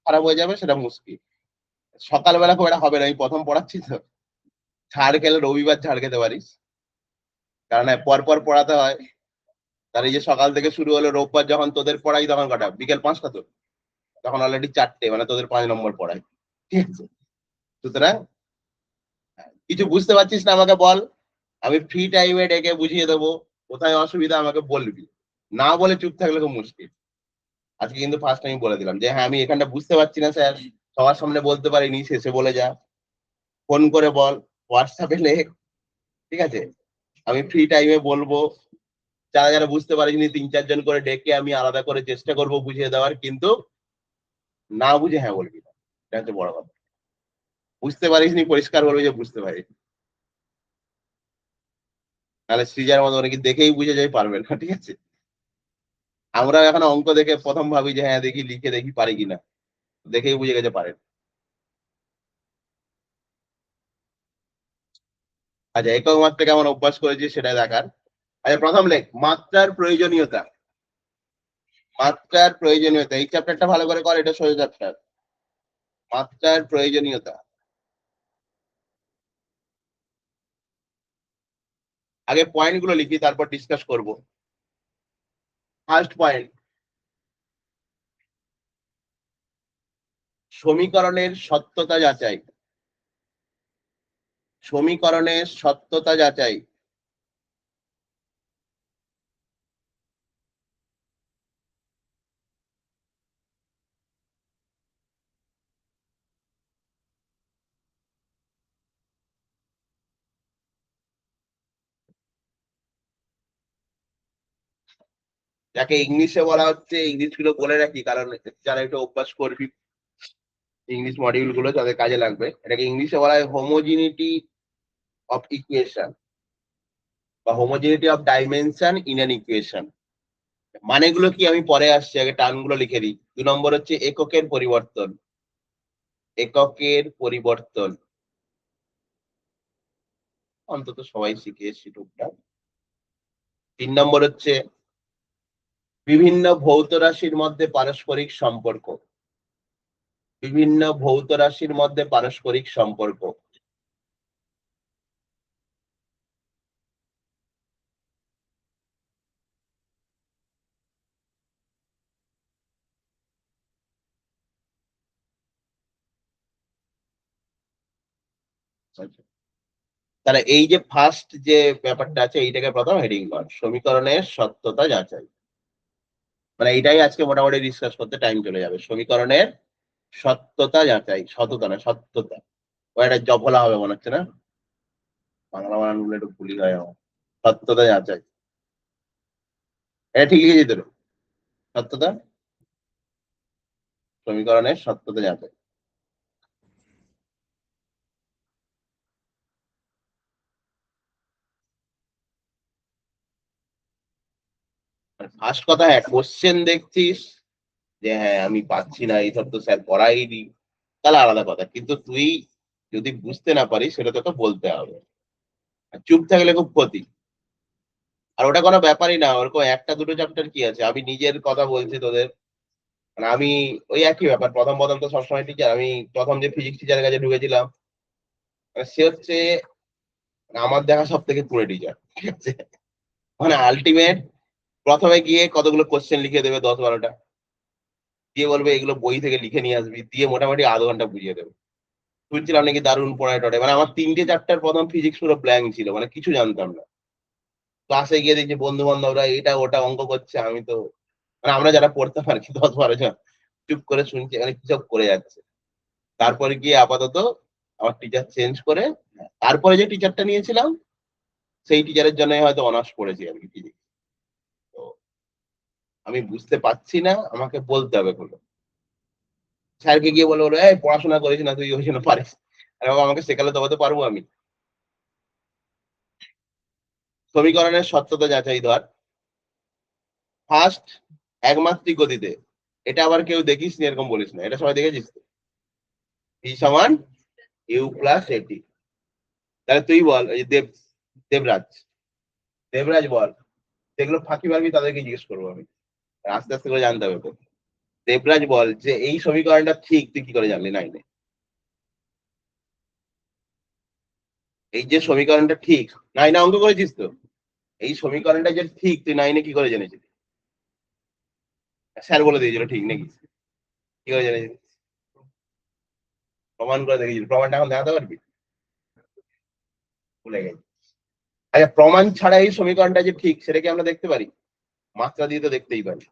খারাপ হয়ে যাবে সেটা মুশকিল। সকালবেলা খুব একটা হবে না, আমি প্রথম পড়াচ্ছি তো। ছাড় খেলে রবিবার ছাড় খেতে পারিস, কারণ পর পড়াতে হয়। তার এই যে সকাল থেকে শুরু হলো, রোববার যখন তোদের পড়াই তখন কটা, বিকেল 5টা তো, তখন অলরেডি 4টে, মানে তোদের 5 নম্বর পড়াই। ঠিক আছে, সুতরাং কিছু বুঝতে পারছিস না আমাকে বল, আমি ফ্রি টাইমে ডেকে বুঝিয়ে দেবো। কোথায় অসুবিধা আমাকে বলবি, না বলে চুপ থাকলে খুব মুশকিল। আজকে কিন্তু ফার্স্ট টাইম বলে দিলাম যে হ্যাঁ আমি এখানটা বুঝতে পারছি না স্যার, সবার সামনে বলতে পারিনি, শেষে বলে যা, ফোন করে বল, হোয়াটসঅ্যাপে লেখ। ঠিক আছে, আমি ফ্রি টাইমে বলবো। যারা যারা বুঝতে পারিনি 3-4 জন করে ডেকে আমি আলাদা করে চেষ্টা করব বুঝিয়ে দেওয়ার, কিন্তু না বুঝে হ্যাঁ বলবি না, এটা হচ্ছে বড় কথা। বুঝতে পারিসনি পরিষ্কার বলবি যে বুঝতে পারিস, নাহলে সৃজার মতো অনেকে দেখেই বুঝে যাই পারবে না। ঠিক আছে, আমরা এখন অঙ্ক দেখে প্রথম ভাবি যে হ্যাঁ দেখি লিখে দেখি পারি কিনা, দেখেই বুঝে গেছে পারে। আচ্ছা, একক মাত্রা কেমন অভ্যাস করেছি সেটা দেখার। আচ্ছা, প্রথম লেখ মাত্রার প্রয়োজনীয়তা। মাত্রার প্রয়োজনীয়তা, এই চ্যাপ্টারটা ভালো করে কর, এটা সোজা চ্যাপ্টার। মাত্রার প্রয়োজনীয়তা, আগে পয়েন্ট গুলো লিখি তারপর ডিসকাস করব। ফার্স্ট পয়েন্ট, সমীকরণের সত্যতা যাচাই। সমীকরণের সত্যতা যাচাই। যাকে ইংলিশে বলা হচ্ছে, ইংলিশ গুলো বলে রাখি কারণ যারা একটু অভ্যাস করবি ইংলিশ মডিউল গুলো তাদের কাজে লাগবে। এটাকে ইংলিশে বলা হয় হোমোজিনিটি অফ ইকুয়েশন বা homogeneity of dimension in an equation. মানেগুলো কি আমি পরে আসছি, আগে টার্মগুলো লিখে দিই। 2 নম্বর হচ্ছে এককের পরিবর্তন। এককের পরিবর্তন অন্তত সবাই শিখে এসছি টুকটাক। 3 নম্বর হচ্ছে বিভিন্ন ভৌত রাশির মধ্যে পারস্পরিক সম্পর্ক। বিভিন্ন ভৌত রাশির মধ্যে পারস্পরিক সম্পর্ক। তাহলে এই যে ফার্স্ট যে ব্যাপারটা আছে এইটাকে প্রথম হেডিং কর, সমীকরণের সত্যতা যাচাই। মানে এইটাই আজকে মোটামুটি ডিসকাস করতে টাইম চলে যাবে, সমীকরণের সত্যতা যাচাই, সততা না সত্যতা। ও একটা জফলা হবে মনে হচ্ছে না, বাংলা বানানগুলো একটু ভুলি হয় আমার। সত্যতা যাচাই, এটা ঠিক লিখেছি তো? সত্যতা, সমীকরণের সত্যতা যাচাই। ফার্স্ট কথা, হ্যাঁ কোশ্চেন দেখছিস যে হ্যাঁ আমি পাচ্ছি না, এইসব তো স্যার পড়াইনি, তাহলে আলাদা কথা, কিন্তু তুই যদি বুঝতে না পারিস সেটা তোকে বলতে হবে। আর চুপ থাকলে খুব ক্ষতি। আর ওটা কোনো ব্যাপারই না, ওরকম একটা দুটো চ্যাপ্টার কি আছে, আমি নিজের কথা বলছি তোদের। মানে আমি ওই একই ব্যাপার, প্রথম প্রথম তো সবসময় টিচার, আমি প্রথম যে ফিজিক্স টিচারের কাছে ঢুকেছিলাম, মানে সে হচ্ছে আমার দেখা সব থেকে পুরো টিচার। ঠিক আছে, মানে আলটিমেট প্রথমে গিয়ে কতগুলো কোশ্চেন লিখে দেবে 10-12টা, দিয়ে বলবে এগুলো বই থেকে লিখে নিয়ে আসবি, দিয়ে মোটামুটি আধ ঘন্টা বুঝিয়ে দেবে। শুনছিলাম নাকি দারুণ পড়ায় টড়ায়, মানে আমার 3টে চ্যাপ্টার প্রথম ফিজিক্স পুরো ব্ল্যাঙ্ক ছিল, মানে কিছু জানতাম না। ক্লাসে গিয়ে দেখছি বন্ধু বান্ধবরা এটা ওটা অঙ্ক করছে, আমি তো মানে আমরা যারা পড়তাম আর কি 10-12 জন চুপ করে শুনছি, মানে কি সব করে যাচ্ছে। তারপরে গিয়ে আপাতত আমার টিচার চেঞ্জ করে, তারপরে যে টিচারটা নিয়েছিলাম সেই টিচারের জন্য হয়তো অনার্স পড়েছি আর কি physics। তো আমি বুঝতে পারছি না, আমাকে বলতে হবে কোনো, স্যারকে গিয়ে বলে বলো এই পড়াশোনা করিস না তুই, ওই জন্য পারিস। আর বাবা আমাকে শেখালে তবে তো পারবো আমি। সমীকরণের সত্যতা যাচাই ধর। ফার্স্ট, একমাত্রিক গতিতে, এটা আবার কেউ দেখিস নি এরকম বলিস না, এটা সবাই দেখেছিস তো। ভি সমান ইউ প্লাস এটি। তাহলে তুই বল, এই যে দেবরাজ, দেবরাজ বল, যেগুলো ফাঁকি মারবি তাদেরকে জিজ্ঞেস করবো আমি, আস্তে আস্তে করে জানতে হবে তো। দেবরাজ বল যে এই সমীকরণটা ঠিক তুই কি করে জানলি 9 এ? এই যে সমীকরণটা ঠিক 9 এ অঙ্ক করেছিস তো? এই সমীকরণটা যে ঠিক তুই 9 এ কি করে জেনেছিলি? স্যার বলে দিয়েছিল ঠিক নাকি? কি করে জেনেছিলি? প্রমাণ করে দেখিয়েছিল। প্রমাণটা এখন দেখাতে পারবি? ভুলে গেছি। আচ্ছা, প্রমাণ ছাড়া এই সমীকরণটা যে ঠিক সেটা কি আমরা দেখতে পারি? মাত্রা দিয়ে তো দেখতেই পারি,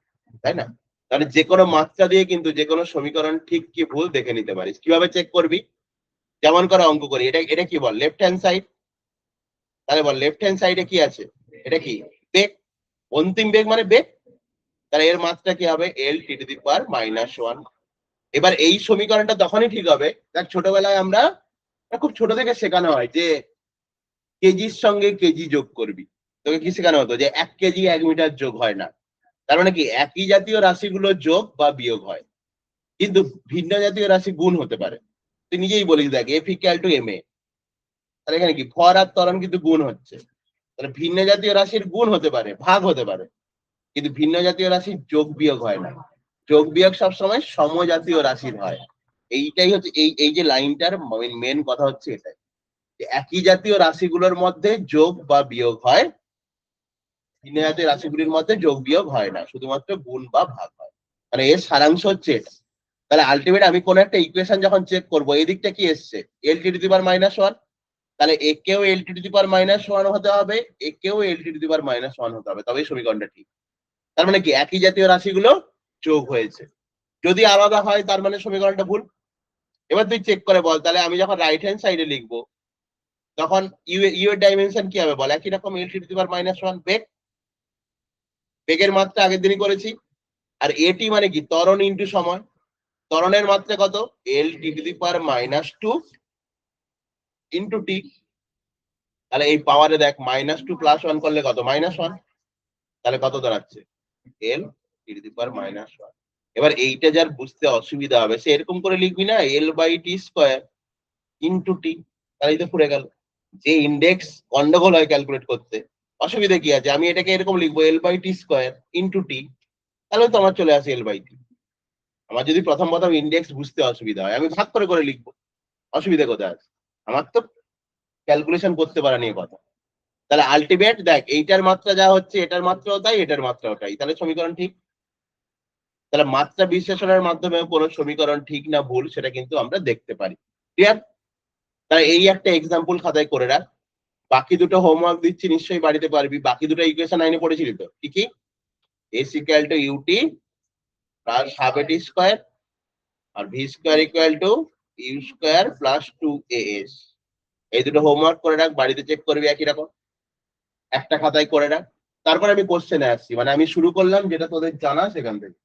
তাই না? তাহলে যেকোনো মাত্রা দিয়ে কিন্তু যেকোনো সমীকরণ ঠিক কি ভুল দেখে নিতে পারিস। কিভাবে চেক করবি? যেমন করে অঙ্ক করি, এটা এটা কি বল? Left hand side. তাহলে বল লেফট হ্যান্ড সাইডে কি আছে? এটা কি? বেগ। অন্তিম বেগ মানে বেগ। তাহলে এর মাত্রা কি হবে? L T to the power -1। এবার এই সমীকরণটা তখনই ঠিক হবে, দেখ ছোটবেলায় আমরা খুব ছোট থেকে শেখানো হয় যে কেজির সঙ্গে কেজি যোগ করবি। তোকে কি শেখানো হতো? যে 1 কেজি 1 মিটার যোগ হয় না। তার মানে কি একই জাতীয় রাশিগুলো যোগ বা বিয়োগ হয়, কিন্তু ভিন্ন জাতীয় রাশি গুণ হতে পারে। তুই নিজেই বলিস, দেখ F equal two M A, তাহলে এখানে কি ভর আর ত্বরণ কিন্তু গুণ হচ্ছে। তাহলে ভিন্ন জাতীয় রাশির গুণ হতে পারে, ভাগ হতে পারে, কিন্তু ভিন্ন জাতীয় রাশির যোগ বিয়োগ হয় না। যোগ বিয়োগ সবসময় সমজাতীয় রাশির হয়। এইটাই হচ্ছে এই এই যে লাইনটার মেন কথা হচ্ছে এটাই, যে একই জাতীয় রাশিগুলোর মধ্যে যোগ বা বিয়োগ হয়, ভিন্ন জাতীয় রাশিগুলির মধ্যে যোগ বিয়োগ হয় না, শুধুমাত্র গুণ বা ভাগ হয়। মানে এর সারাংশ হচ্ছে এটা। তাহলে আলটিমেট আমি কোন একটা ইকুয়েশন যখন চেক করবো, এই দিকটা কি এসছে? এল টি টু দি পাওয়ার -1। তাহলে একেও এল টি টু দি পাওয়ার -1 হতে হবে, একেও এল টি টু দি পাওয়ার -1 হতে হবে, তবেই সমীকরণটা ঠিক। তার মানে কি একই জাতীয় রাশিগুলো যোগ হয়েছে। যদি আলাদা হয় তার মানে সমীকরণটা ভুল। এবার তুই চেক করে বল, তাহলে আমি যখন রাইট হ্যান্ড সাইডে লিখবো তখন ইউ এর ডাইমেনশন কি হবে বল? একই রকম এল টি টু দি পাওয়ার -1 বেগ। বেগের মাত্রা আগের দিনই করেছি। আর এটি মানে কি? ত্বরণ ইন্টু সময়। ত্বরণের মাত্রা কত? এল T to the power -2 into T. তাহলে এই পাওয়ারে দেখ -2 +1 করলে কত? -1। তাহলে কত দাঁড়াচ্ছে? এল টি টু দি পাওয়ার -1। এবার এইটা যার বুঝতে অসুবিধা হবে সে এরকম করে লিখবি না, L by T square into T. তাহলেই তো পুড়ে গেল। যে ইন্ডেক্স গন্ডগোল হয় ক্যালকুলেট করতে, অসুবিধা কি আছে? আমি এটাকে এরকম লিখবো, L by T square into T. তাহলে তো আমার চলে আসে এল বাই টি। আমার যদি প্রথম প্রথম ইন্ডেক্স বুঝতে অসুবিধা হয় আমি ভাগ করে করে লিখবো, অসুবিধা কোথায় আছে? আমার তো ক্যালকুলেশন করতে পারা নিয়ে কথা। তাহলে আলটিমেট দেখ এইটার মাত্রা যা হচ্ছে এটার মাত্রাও তাই, এটার মাত্রাও তাই, তাহলে সমীকরণ ঠিক। তাহলে মাত্রা বিশ্লেষণের মাধ্যমে কোনো সমীকরণ ঠিক না ভুল সেটা কিন্তু আমরা দেখতে পারি। ক্লিয়ার? তাহলে এই একটা এক্সাম্পল খাতায় করে রাখ। বাকি দুটো হোমওয়ার্ক দিচ্ছি, নিশ্চয়ই বাড়িতে পারবি। বাকি দুটো ইকুয়েশন 9 এ পড়েছিলি তো? কি কি? S equal to UT plus half AT square আর V square equal to U square plus 2as। এই দুটো হোমওয়ার্ক করে রাখ, বাড়িতে চেক করবি একই রকম। একটা খাতায় করে রাখ। তারপর আমি কোশ্চেনে আসছি, মানে আমি শুরু করলাম যেটা তোদের জানা সেখান থেকে।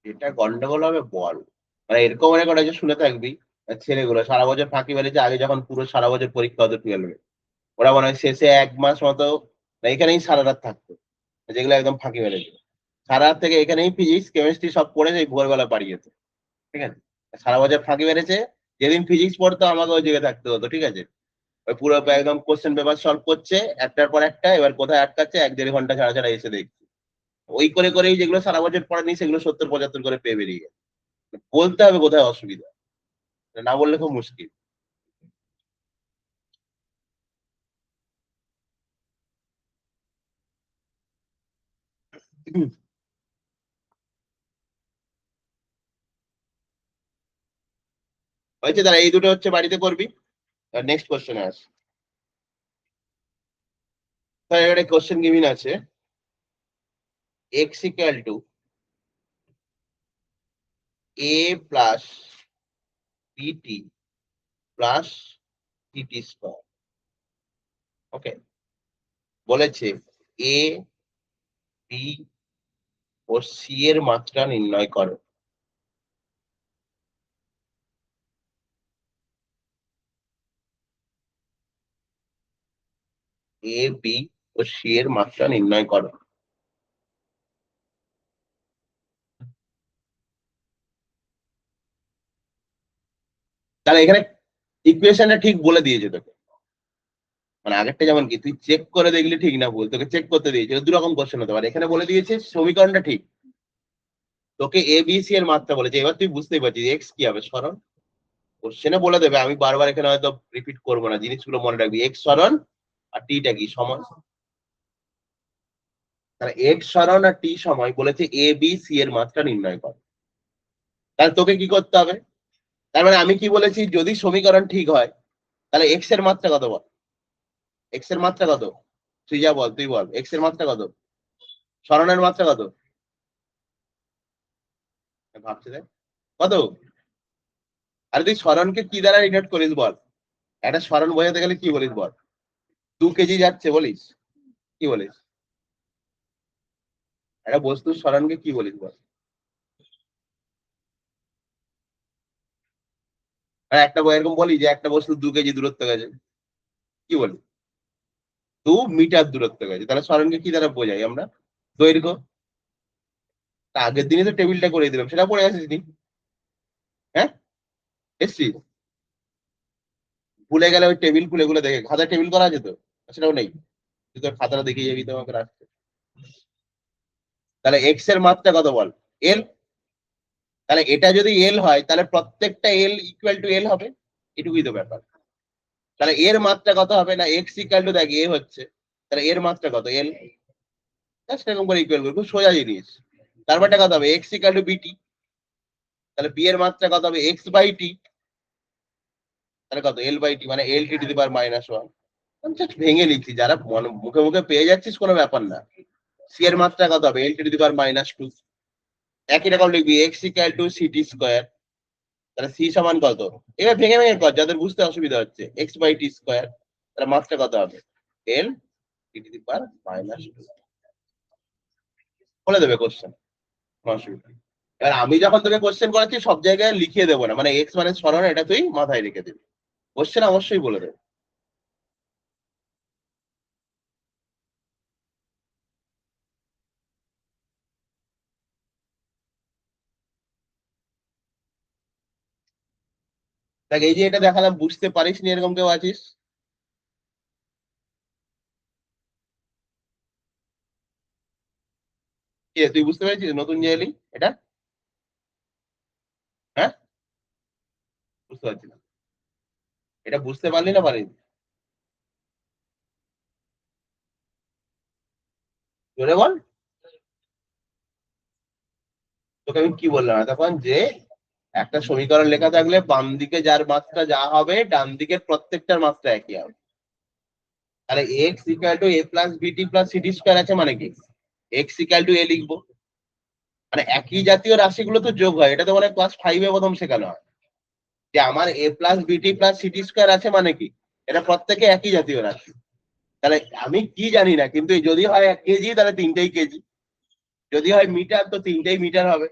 এটা গন্ডগোল হবে বল, মানে এরকম অনেক যে শুনে থাকবি ছেলেগুলো সারা বছর ফাঁকি মেরেছে, আগে যখন পুরো সারা বছর পরীক্ষা হতো 12-এ, ওরা মনে হয় শেষে 1 মাস মতো এখানেই সারা রাত থাকতো, যেগুলো একদম ফাঁকি মেরেছে। সারা রাত থেকে এখানেই ফিজিক্স কেমিস্ট্রি সব পড়ে সেই ভোরবেলা বাড়ি যেত। ঠিক আছে? সারা বছর ফাঁকি মেরেছে। যেদিন ফিজিক্স পড়তো আমাকে ওই জায়গায় থাকতে হতো। ঠিক আছে? ওই পুরো একদম কোশ্চেন পেপার সলভ করছে একটার পর একটা, এবার কোথায় আটকাচ্ছে 1-1.5 ঘন্টা ছাড়া ছাড়া এসে দেখছি। ওই করে করেই যেগুলো সারা বছর পড়েনি সেগুলো 70-75 করে পেয়ে বেরিয়ে গেছে। বলতে হবে কোথায় অসুবিধা, না বললে খুব মুশকিল। হয়েছে? তারা এই দুটো হচ্ছে বাড়িতে করবি। নেক্সট কোশ্চেনে আস। এবারে কোশ্চেন গিভিন আছে x equal to a plus bt plus tt square. Okay, বলেছে a বি ও সি এর মাত্রা নির্ণয় করো। এ বি ও সি এর মাত্রা নির্ণয় করো। তাহলে এখানে ইকুয়েশনটা ঠিক বলে দিয়েছে তোকে, মানে আগেরটা যেমন কি তুই চেক করে দেখলি ঠিক না ভুল, তোকে চেক করতে দিয়েছে, দু রকম কোশ্চেন হতে পারে। এখানে বলে দিয়েছে সমীকরণটা ঠিক, তোকে এ বি সি এর মাত্রা বলেছে। এবার তুই বুঝতেই পারছিস এক্স কি হবে, সরণ। কোশ্চেনে বলে দেবে, আমি বারবার এখানে হয়তো রিপিট করবো না, জিনিসগুলো মনে রাখবি। এক্স সরণ আর টিটা কি সময়। তাহলে এক্স সরণ আর টি সময় বলেছে এ বি সি এর মাত্রা নির্ণয় কর। তাহলে তোকে কি করতে হবে, তার মানে আমি কি বলেছি, যদি সমীকরণ ঠিক হয় তাহলে এক্স এর মাত্রা কত বল, এক্স এর মাত্রা কত, তুই যা বল, তুই বল এক্স এর মাত্রা কত, সরণের মাত্রা কত, ভাবছে দেখ কত। আরে তুই সরণকে কি দ্বারা ডিনোট করিস বল, একটা সরণ বোঝাতে গেলে কি বলিস বল, 2 কেজি যাচ্ছে বলিস, কি বলিস, একটা বস্তুর সরণকে কি বলিস বল। আর একটা এরকম বলি যে একটা বস্তু 2 কেজি দূরত্ব গেছে, কি বলি, 2 মিটার দূরত্ব গেছে, তাহলে সরণকে কি দ্বারা বোঝাই আমরা, দৈর্ঘ্য। তা আগের দিনে তো টেবিলটা করে দিলাম, সেটা পড়ে আসিস নি, হ্যাঁ এসছিস, ভুলে গেলে ওই টেবিল খুলে গুলো দেখে, খাতায় টেবিল করা আছে তো, সেটাও নেই, তুই তোর খাতাটা দেখে যাবি তো আমাকে রাখতে। তাহলে এক্স এর মাত্রা কত বল, এল। তাহলে এটা যদি এল হয় তাহলে প্রত্যেকটা এল ইকুয়াল টু এল হবে, এটুকুই তো ব্যাপার। তাহলে এর মাত্রা কত হবে না, এক্স ইকুয়াল টু দেখ এ হচ্ছে, তাহলে এর মাত্রা কত এল, সেরকম করে ইকুয়াল করবো, খুব সোজা জিনিস। তারপরটা কত হবে, এক্স ইকুয়াল টু বিটি, তাহলে বি এর মাত্রা কত হবে এক্স বাই টি, তাহলে কত এল বাই টি, মানে এল টি টু দি পাওয়ার -1। আমি জাস্ট ভেঙে লিখছি, যারা মুখে মুখে পেয়ে যাচ্ছিস কোনো ব্যাপার না। সি এর মাত্রা কত হবে L T to the power -2। একই রকম লিখবি x equal to city square, তাহলে সি সমান কত, এবার ভেঙে ভেঙে কর যাদের বুঝতে অসুবিধা হচ্ছে, এক্স বাই টি স্কোয়ার, তাহলে মাত্রা কত হবে L T to the power -2। বলে দেবে কোশ্চেন, অসুবিধা নেই। এবার আমি যখন তোকে কোশ্চেন করাচ্ছি সব জায়গায় লিখিয়ে দেবো না, মানে এক্স মানে সরণ, এটা তুই মাথায় রেখে দিবি, কোশ্চেন অবশ্যই বলে দেবে। দেখ এই যে এটা দেখালাম, বুঝতে পারিস নি এরকম কেউ আছিস, কে তুই বুঝতে পেরেছিস নতুন যে এলি এটা, হ্যাঁ বুঝতে পারছি না, এটা বুঝতে পারলি না পারিস, জোরে বল। তোকে আমি কি বললাম তখন, যে একটা সমীকরণ লেখা থাকলে বাম দিকে যার মাত্রা যা হবে ডান দিকের প্রত্যেকটার মাত্রা একই হবে। তাহলে x equal to A plus BT plus city square আছে মানে কি, এক্স ইকুয়াল টু এ লিখবো, মানে একই জাতীয় রাশিগুলো তো যোগ হয়, এটা তো মানে ক্লাস 5-এ প্রথম শেখানো হয়, যে আমার এ plus BT plus city square আছে মানে কি, এটা প্রত্যেকে একই জাতীয় রাশি। তাহলে আমি কি জানি না, কিন্তু যদি হয় 1 কেজি তাহলে 3টেই কেজি, যদি হয় মিটার তো 3টেই মিটার হবে।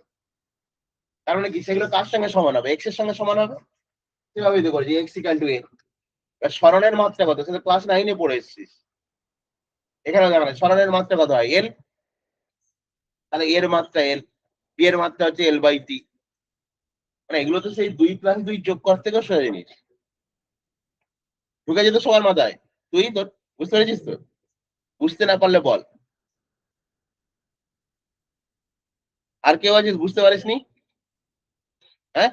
তার মানে কি সেগুলো কার সঙ্গে সমান হবে, এক্স এর সঙ্গে সমান হবে, সেভাবেই তো করেছি এক্স ইকুয়াল টু এ। সরণের মাত্রা কত, সেটা ক্লাস 9-এ পড়ে এসেছিস, এখানে দেখা যায় সরণের মাত্রা কত হয় এল, তাহলে এর মাত্রা এল, বি এর মাত্রা হচ্ছে এল বাই টি, মানে এগুলো তো সেই 2+2 যোগ কর থেকেও সোজা জিনিস, ঢুকে যেত সবার মাথায়। তুই তো বুঝতে পেরেছিস তো, বুঝতে না পারলে বল, আর কেউ আছিস বুঝতে পারিসনি, হ্যাঁ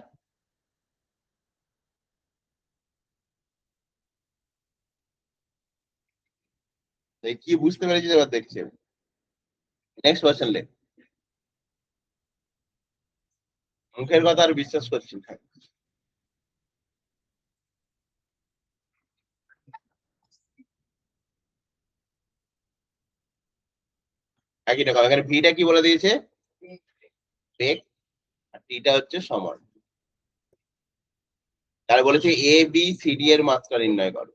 এই কি বুঝতে পেরেছিস এবার দেখছি, নেক্সট কোয়েশ্চেন লে, মুখের কথা আর বিশ্বাস করছি না। একই রকম এখানে ভিটা কি বলে দিয়েছে, বেগ, আর টিটা হচ্ছে সময়। তাহলে বলেছে এ বি সি ডি এর মাত্রা নির্ণয় করো।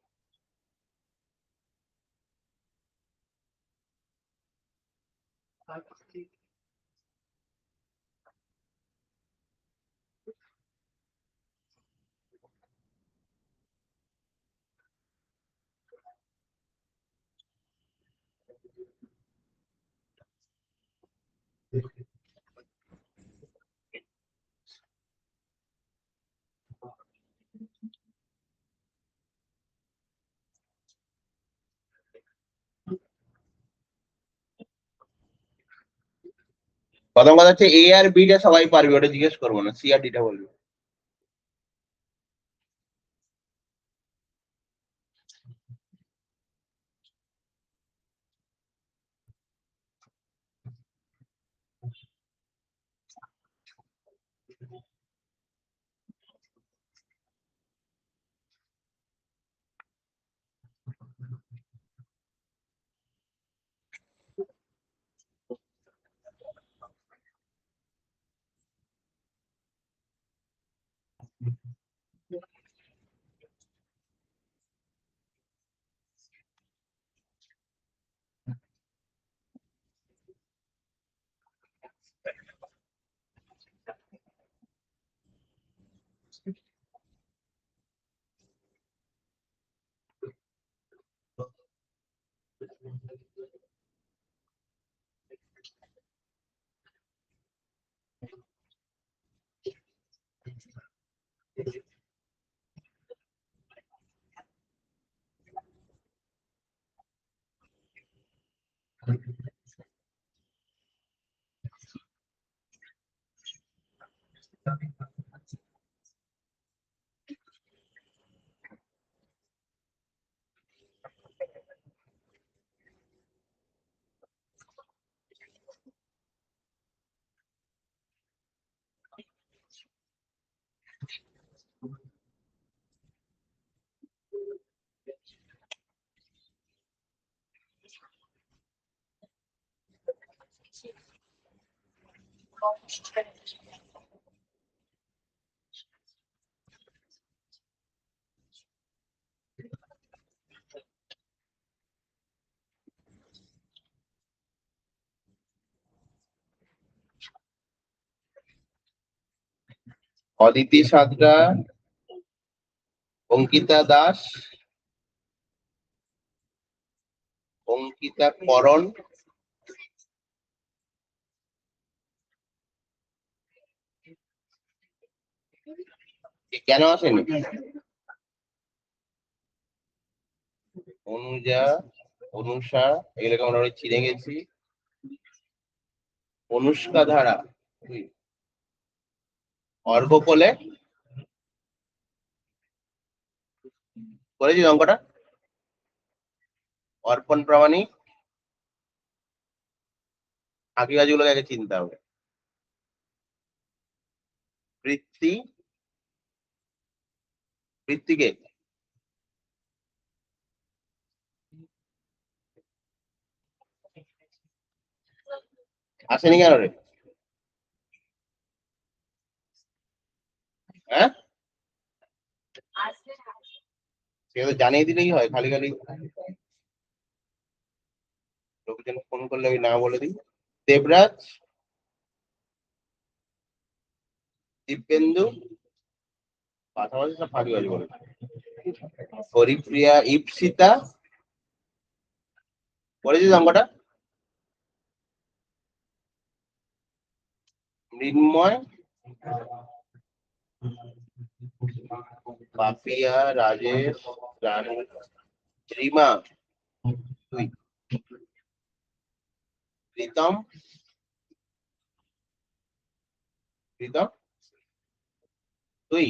প্রথম কথা হচ্ছে এ আর বি টা সবাই পারবে, ওটা জিজ্ঞেস করবো না, সি আর ডি টা বলবো। অদিতি সাঁতরা, অঙ্কিতা দাস, অঙ্কিতা করণ, কেন আসেনি? অনুজা, অনুষা, এগুলোকে আমরা চিনে গেছি। অনুষ্কা ধারা, অর্ঘ কোলে করেছিস অঙ্কটা। অর্পণ প্রামাণিক, বাকি কাজগুলোকে আগে চিনতে হবে। বৃত্তি, বৃত্তিকে আসেনি কেন রে? হ্যাঁ, সে তো জানিয়ে দিলেই হয়, খালি খালি লোকজন ফোন করলে আমি না বলে দিই। দেবরাজ, দিব্যেন্দু, পাশাপাশি সব ফাঁকি বাজি বলে। হরিপ্রিয়া, ইপসিতা, করেছিস অঙ্কটা। মৃন্ময়, পাপিয়া, রাজেশ, রানু, রিমা, তুই, প্রীতম, প্রীতম তুই,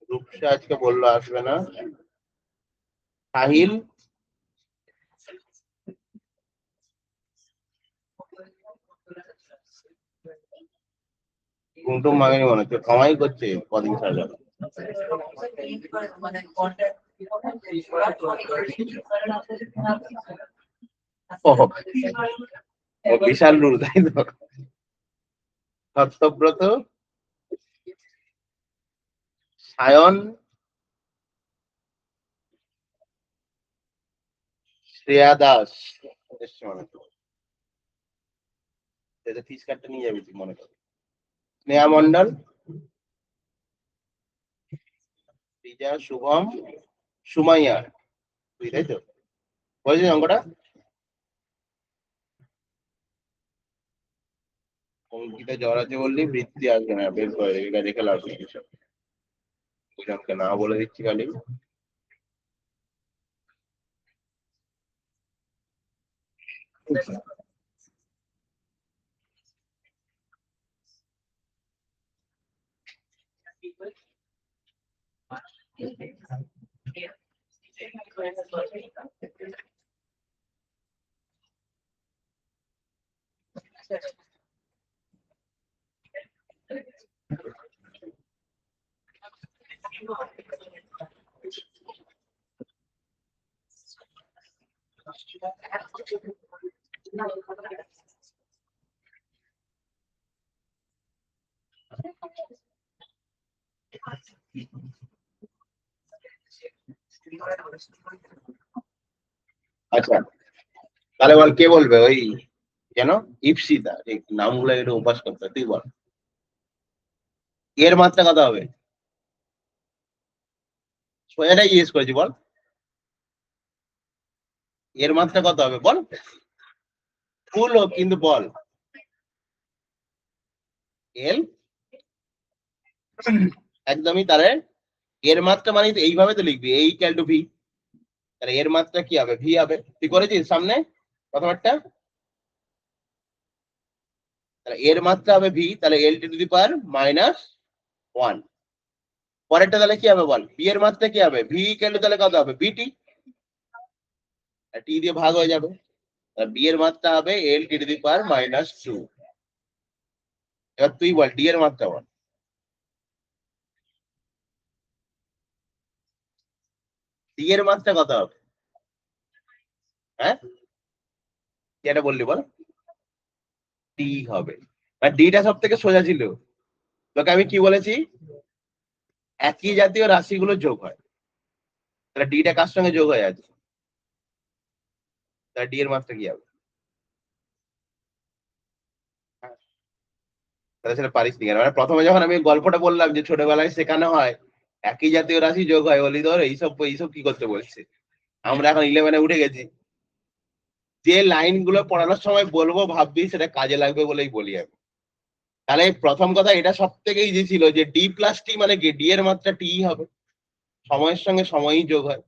রূপসা আজকে বললো আসবে না। সাহিল, ঘুমটুম মাগেনি মনে হচ্ছে, কামাই করছে কদিন ছাড়া। বিশাল রুল, তাই তো। সত্যব্রত, সায়ন, শ্রেয়া দাস, ফিস কার্ডটা নিয়ে যাবি তুই মনে কর। স্নেহা মন্ডল, রিজা, শুভম, সুমাইয়া, তুই তাই তো। বুঝলি অঙ্কটা? অঙ্কিতা জ্বর আছে বললি বৃত্তি আসবে না, বের করে দেবে, এটা দেখে লাভ নেই। দুজনকে না বলে দিচ্ছি খালি। আচ্ছা তাহলে বল, কে বলবে? ওই কেন ইপসিতা, ঠিক নামগুলো একটু উপাস করতে হয়। তুই বল এর মাত্রা কত হবে? সোজাটাই জিজ্ঞেস করেছি, বল এর মাত্রা কত হবে বল। ফুল হোক কিন্তু বল। এল একদমই। তাহলে এর মাত্রা মানে তো এইভাবে তো লিখবি, এই ইকুয়াল টু ভি। তাহলে এর মাত্রা কি হবে? ভি হবে। তুই করেছিস সামনে প্রথমটা? তাহলে এর মাত্রা হবে ভি, তাহলে এল টু দি পাওয়ার -1। পরেরটা তাহলে কি হবে বল? বি এর মাত্রা কি হবে? ভি ইকুয়াল টু তাহলে কত হবে? বিটি। টি দিয়ে ভাগ হয়ে যাবে। বি এর মাত্রা হবে L T to the power -2। এবার তুই বল ডি এর মাত্রা বল। ডি এর মাত্রা কত হবে? হ্যাঁ এটা বললি বল। টি হবে। মানে ডিটা সব থেকে সোজা ছিল। তোকে আমি কি বলেছি? একই জাতীয় রাশিগুলো যোগ হয়। তাহলে ডিটা কার সঙ্গে যোগ হয়ে আছে? তাহলে ডি এর মাত্রা কি হবে? হ্যাঁ, তাহলে সেটা পারিস নি কেন? মানে প্রথমে যখন আমি গল্পটা বললাম যে ছোটবেলায় শেখানো হয় একই জাতীয় রাশি যোগ হয়, বলি ধর এইসব এইসব কি করতে বলছে। আমরা এখন 11-এ উঠে গেছি। যে লাইন গুলো পড়ানোর সময় বলবো ভাববি সেটা কাজে লাগবে বলেই বলি আমি। তাহলে প্রথম কথা এটা সব থেকে ইজি ছিল যে ডি প্লাস টি মানে কি? ডি এর মাত্রা টি হবে, সময়ের সঙ্গে সময়ই যোগ হয়।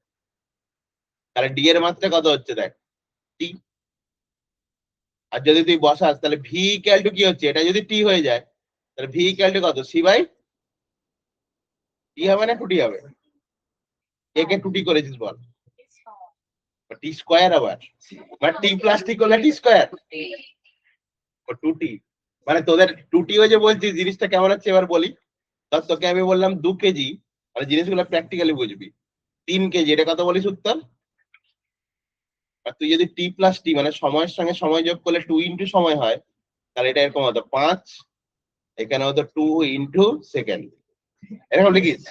তাহলে ডি এর মাত্রা কত হচ্ছে দেখ, টি। আর যদি তুই বসাস তাহলে ভি ইকুয়াল টু কি হচ্ছে? এটা যদি টি হয়ে যায় তাহলে ভি ইকুয়াল টু কত? সি বাই টি হবে না টু টি হবে? একে টু টি করেছিস বল। টি স্কোয়ার আবার, মানে টি প্লাস টি করলে টি স্কোয়ার ও টু টি। মানে তোদের টু টি হয়ে যে বলছিস জিনিসটা কেমন হচ্ছে এবার বলি। ধর তোকে আমি বললাম 2 কেজি, মানে জিনিসগুলো প্র্যাকটিক্যালি বুঝবি। 3 কেজি, এটা কত বলিস উত্তর? আর তুই যদি টি প্লাস টি মানে সময়ের সঙ্গে সময় যোগ করলে 2 ইন্টু সময় হয়, তাহলে এটা এরকম হতো 5, এখানে হতো 2 ইন্টু সেকেন্ড। এরকম লিখিস।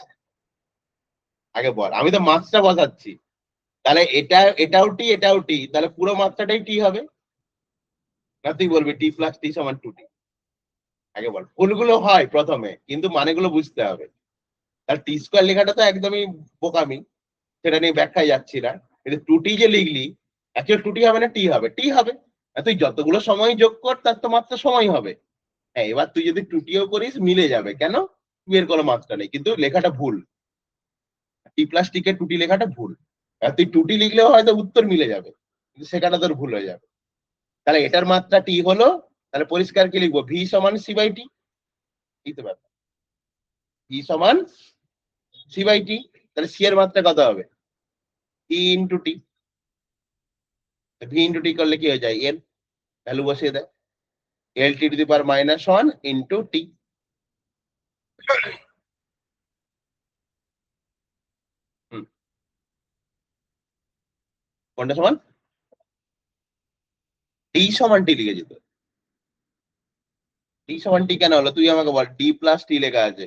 আগে বল, আমি তো মাত্রা বসাচ্ছি। তাহলে এটা এটাও টি এটাও টি, তাহলে পুরো মাত্রাটাই টি হবে না? তুই বলবি টি প্লাস টি সমান 2টি। আগে বল, ভুলগুলো হয় প্রথমে কিন্তু মানেগুলো বুঝতে হবে। তার টি স্কোয়ার লেখাটা তো একদমই বোকামি, সেটা নিয়ে ব্যাখ্যায় যাচ্ছি না। কিন্তু 2টি যে লিখলি, অ্যাকচুয়ালি 2টি হবে না টি হবে? টি হবে। আর তুই যতগুলো সময় যোগ কর তার তো মাত্রা সময় হবে। হ্যাঁ, এবার তুই যদি 2টিও করিস মিলে যাবে। কেন? 2 এর কোনো মাত্রা নেই কিন্তু লেখাটা ভুল। টি প্লাস টি কে 2টি লেখাটা ভুল। আর তুই 2টি লিখলেও হয়তো উত্তর মিলে যাবে, কিন্তু সেখানে তোর ভুল হয়ে যাবে। তাহলে এটার মাত্রা টি হলো, তাহলে পরিষ্কার কি লিখবো? ভি সমান সি বাই টি। এই তো ব্যাপার, ভি সমান সি বাই টি। তাহলে সি এর মাত্রা কত হবে? টি into T. V into T করলে কি হয়ে যায়? এল। ভ্যালু বসিয়ে দেয়, এল T to the power -1 into T. কোনটা সমান? টি সমান টি লিখে যেত। টি সমান টি কেন হলো তুই আমাকে বল। টি প্লাস টি লেখা আছে,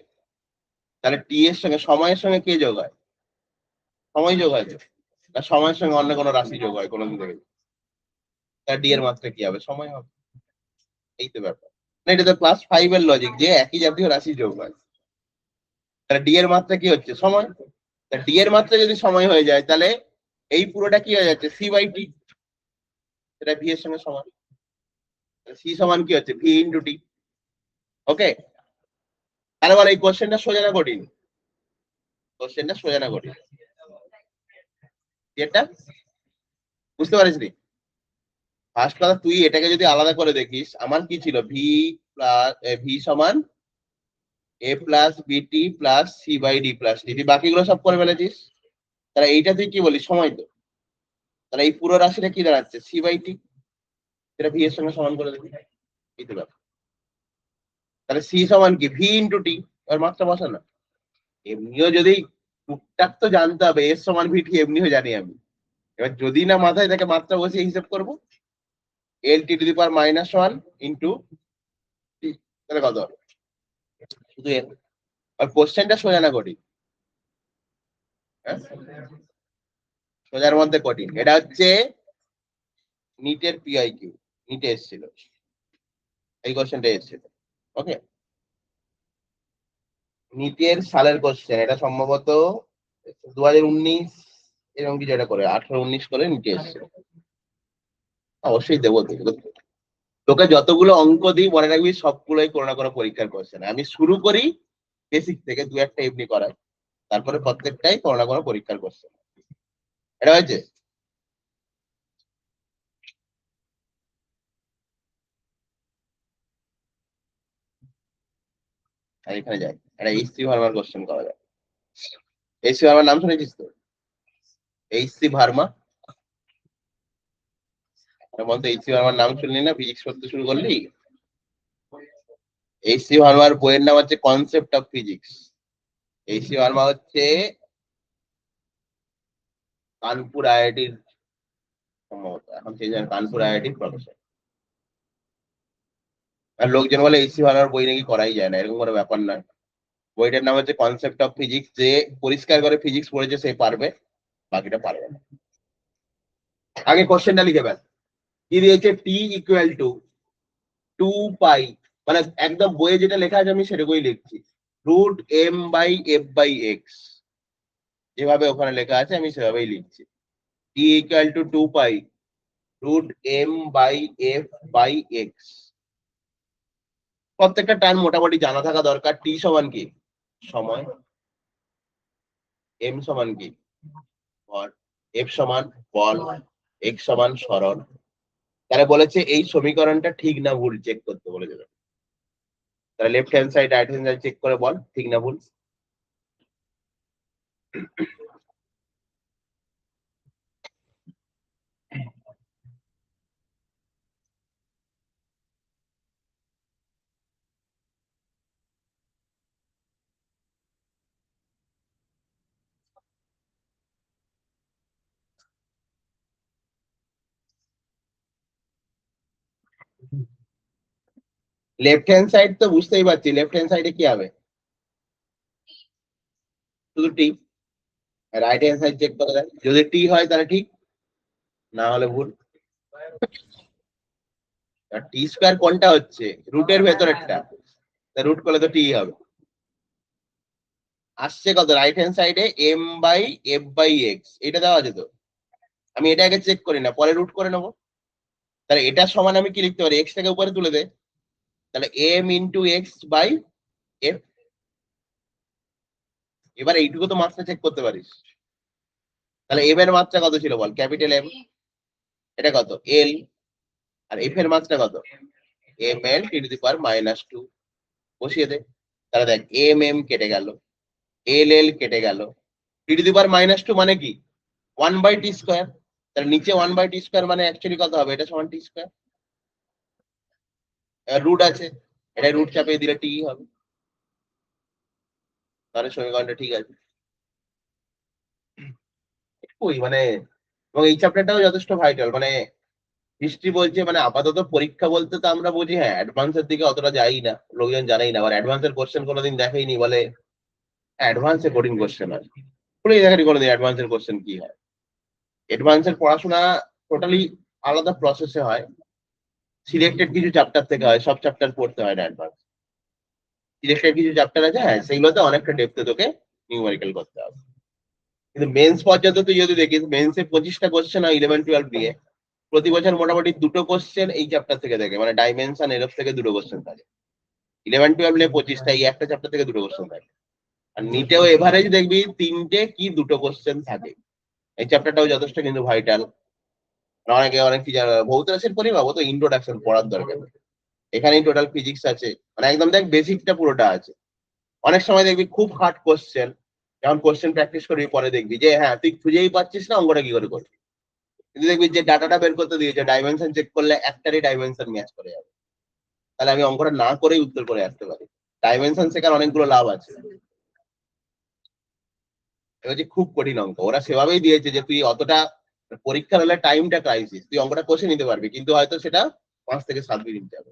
তাহলে টি এর সঙ্গে সময়ের সঙ্গে কে যোগ হয়? সময় যোগ হয় তো। না সময়ের সঙ্গে অন্য কোনো রাশি যোগ হয় কোনোদিন দেখে? তার ডি এর মাত্রা কি হবে? সময় হবে। এই তো ব্যাপার। না এটা তো ক্লাস 5 এর লজিক যে একই জাতীয় রাশি যোগ হয়। তাহলে ডি এর মাত্রা কি হচ্ছে? সময়। তা ডি এর মাত্রা যদি সময় হয়ে যায় তাহলে এই পুরোটা কি হয়ে যাচ্ছে সি বাই টি, সেটা ভি এর সঙ্গে সমান। সি সমান কি হচ্ছে ভি ইন্টু টি। ওকে, তাহলে বল এই কোশ্চেনটা সোজা না কঠিন? কোশ্চেনটা সোজা না কঠিন? এটা বুঝতে পারিস নি? ফার্স্ট কথা, তুই এটাকে যদি আলাদা করে দেখিস, আমার কি ছিল ভি প্লাস ভি সমান A plus BT plus C by D plus T, বাকিগুলো সব করে ফেলেছিস। তাহলে এইটা তুই কি বলিস সময় তো, তাহলে এই পুরো রাশিটা কি দাঁড়াচ্ছে সি বাই টি, সেটা ভি এর সঙ্গে সমান করে দেবি, এই তো ব্যাপার। তাহলে সি সমান কি ভি ইন্টু টি, এবার মাত্রা বসা না। এমনিও যদি টুকটাক তো জানতে হবে এর সমান ভি টি, এমনিও জানি আমি। এবার যদি না মাথায় তাকে মাত্রা বসিয়ে হিসেব করবো, L T to the power minus one into T, তাহলে কত হবে শুধু এর। আর কোশ্চেনটা সোজা না কঠিন? হ্যাঁ, সোজার মধ্যে কঠিন। এটা হচ্ছে নিটের পিআই কিউ, নিটে এসেছিল এই কোশ্চেনটা এসেছিল। ওকে, নিটের সালের কোশ্চেন এটা, সম্ভবত 2019 এরকম কিছু একটা করে 18-19 করে নিটে এসেছিল। অবশ্যই দেবো তো। তোকে যতগুলো অঙ্ক দিই মনে রাখবি সবগুলোই কোনো না কোনো পরীক্ষার কোশ্চেন। আমি শুরু করি বেসিক থেকে, দু একটা এমনি করাই, তারপরে প্রত্যেকটাই কোনো না কোনো পরীক্ষার কোশ্চেন। এটা হয়েছে। আর এখানে যাই, এটা এইচসি ভার্মার কোশ্চেন করা যায়। এইচসি ভার্মার নাম শুনেছিস তো? এইচসি ভার্মা, বলতো এইচসি ভার্মার নাম শুনলি না, ফিজিক্স পড়তে শুরু করলি? এইচসি ভার্মার বইয়ের নাম হচ্ছে concept of physics. HC Verma হচ্ছে কানপুর আইআইটির, সম্ভবত এখন চেঞ্জ হয়, কানপুর আইআইটির প্রফেসর। আর লোকজন বলে এইচসি ভার্মার বই নাকি করাই যায় না, এরকম কোনো ব্যাপার নয়। বইটার নাম হচ্ছে কনসেপ্ট অফ ফিজিক্স। যে পরিষ্কার করে ফিজিক্স পড়েছে সে পারবে, বাকিটা পারবে না। আগে কোশ্চেনটা লিখে ফেল। কি দিয়েছে টি ইকুয়াল টু 2 পাই, মানে একদম বইয়ে যেটা লেখা আছে আমি সেটাকেই লিখছি, root M by F by X, যেভাবে ওখানে লেখা আছে আমি সেভাবেই লিখছি। T equal to 2 pi root M by F by X. প্রত্যেকটা টার্ম মোটামুটি জানা থাকা দরকার। টি সমান কি সময়, এম সমান কি ভর, এফ সমান বল, এক্স সমান সরণ। তারা বলেছে এই সমীকরণটা ঠিক না ভুল চেক করতে বলেছে। তাহলে left hand side right hand side check করে বল ঠিক না ভুল। লেফট হ্যান্ড সাইড তো বুঝতেই পারছি, লেফট হ্যান্ড সাইডে কি হবে শুধু টি। রাইট হ্যান্ড সাইড চেক করে দেয়, যদি টি হয় তাহলে ঠিক, না হলে ভুল। টি স্কোয়ার কোনটা হচ্ছে রুটের ভেতরেরটা, রুট করলে তো টি হবে। আসছে কত রাইট হ্যান্ড সাইডে M by F by X, এটা দেওয়া আছে তো, আমি এটা আগে চেক করি না পরে রুট করে নেবো। তাহলে এটা সমান আমি কি লিখতে পারি, এক্স টাকে উপরে তুলে দে, তাহলে M into X by F. এবার এইটুকু তো মাত্রা চেক করতে পারিস। তাহলে এম এর মাত্রা কত ছিল বল, ক্যাপিটাল এম, এটা কত এল, আর এফ এর মাত্রা কত M L T to the power minus 2, বসিয়ে দে। তাহলে দেখ এম এম কেটে গেল, এল এল কেটে গেল, টি টু দি পাওয়ার মাইনাস 2 মানে কি 1/t²। তাহলে নিচে 1/t² মানে অ্যাকচুয়ালি কত হবে, এটা সমান টি²। এবার রুট আছে, এটা রুট চাপিয়ে দিলে টি হবে, তাহলে সমীকরণটা ঠিক আছে। ওই মানে, এবং এই চ্যাপ্টারটাও যথেষ্ট ভাইটাল। মানে হিস্ট্রি বলছে, মানে আপাতত পরীক্ষা বলতে তো আমরা বুঝি, হ্যাঁ অ্যাডভান্সের দিকে অতটা যাই না, লোকজন জানাই না, আবার অ্যাডভান্সের কোশ্চেন কোনোদিন দেখেইনি বলে অ্যাডভান্সে কঠিন কোশ্চেন হয়, খুলেই দেখানি কোনোদিন অ্যাডভান্সের কোশ্চেন কি হয়। অ্যাডভান্সের পড়াশোনা টোটালি আলাদা প্রসেসে হয়, সিলেক্টেড কিছু চ্যাপ্টার থেকে হয়, সব চ্যাপ্টার পড়তে হয় না অ্যাডভান্স। সিলেক্টেড কিছু চ্যাপ্টার আছে, হ্যাঁ সেইগুলোতে অনেকটা ডেপথে তোকে নিউমেরিক্যাল করতে হবে, কিন্তু মেন্স পর্যন্ত তুই যদি দেখিস, মেন্সে 25টা কোশ্চেন হয় 11-12 দিয়ে, প্রতি বছর মোটামুটি 2টো কোশ্চেন এই চ্যাপ্টার থেকে থাকে, মানে ডাইমেনশন এরফ থেকে 2টো কোশ্চেন থাকে। 11-12 নিয়ে 25টা, এই একটা চ্যাপ্টার থেকে 2টো কোশ্চেন থাকে। আর নিটেও এভারেজ দেখবি 3টে কি 2টো কোশ্চেন থাকে। এই চ্যাপ্টারটাও যথেষ্ট কিন্তু ভাইটাল। অনেকে অনেক কি জানো, ভৌত রাশির পড়ি বাবু, তো ইন্ট্রোডাকশন পড়ার দরকার নেই। এখানেই টোটাল ফিজিক্স আছে, মানে একদম দেখ বেসিকটা পুরোটা আছে। অনেক সময় দেখবি খুব হার্ড কোশ্চেন, যখন কোশ্চেন প্র্যাকটিস করবি পরে দেখবি যে হ্যাঁ তুই খুঁজেই পাচ্ছিস না অঙ্কটা কি করে করবি। কিন্তু দেখবি যে ডাটাটা বের করতে দিয়েছে, ডাইমেনশন চেক করলে একটারই ডাইমেনশন ম্যাচ করে যাবে, তাহলে আমি অঙ্কটা না করেই উত্তর করে আসতে পারি। ডাইমেনশন শেখার অনেকগুলো লাভ আছে। এবার যে খুব কঠিন অঙ্ক ওরা সেভাবেই দিয়েছে যে তুই অতটা, পরীক্ষার হলে টাইমটা ক্রাইসিস, তুই অঙ্কটা কষে নিতে পারবি কিন্তু হয়তো সেটা 5 থেকে 7 মিনিট যাবে।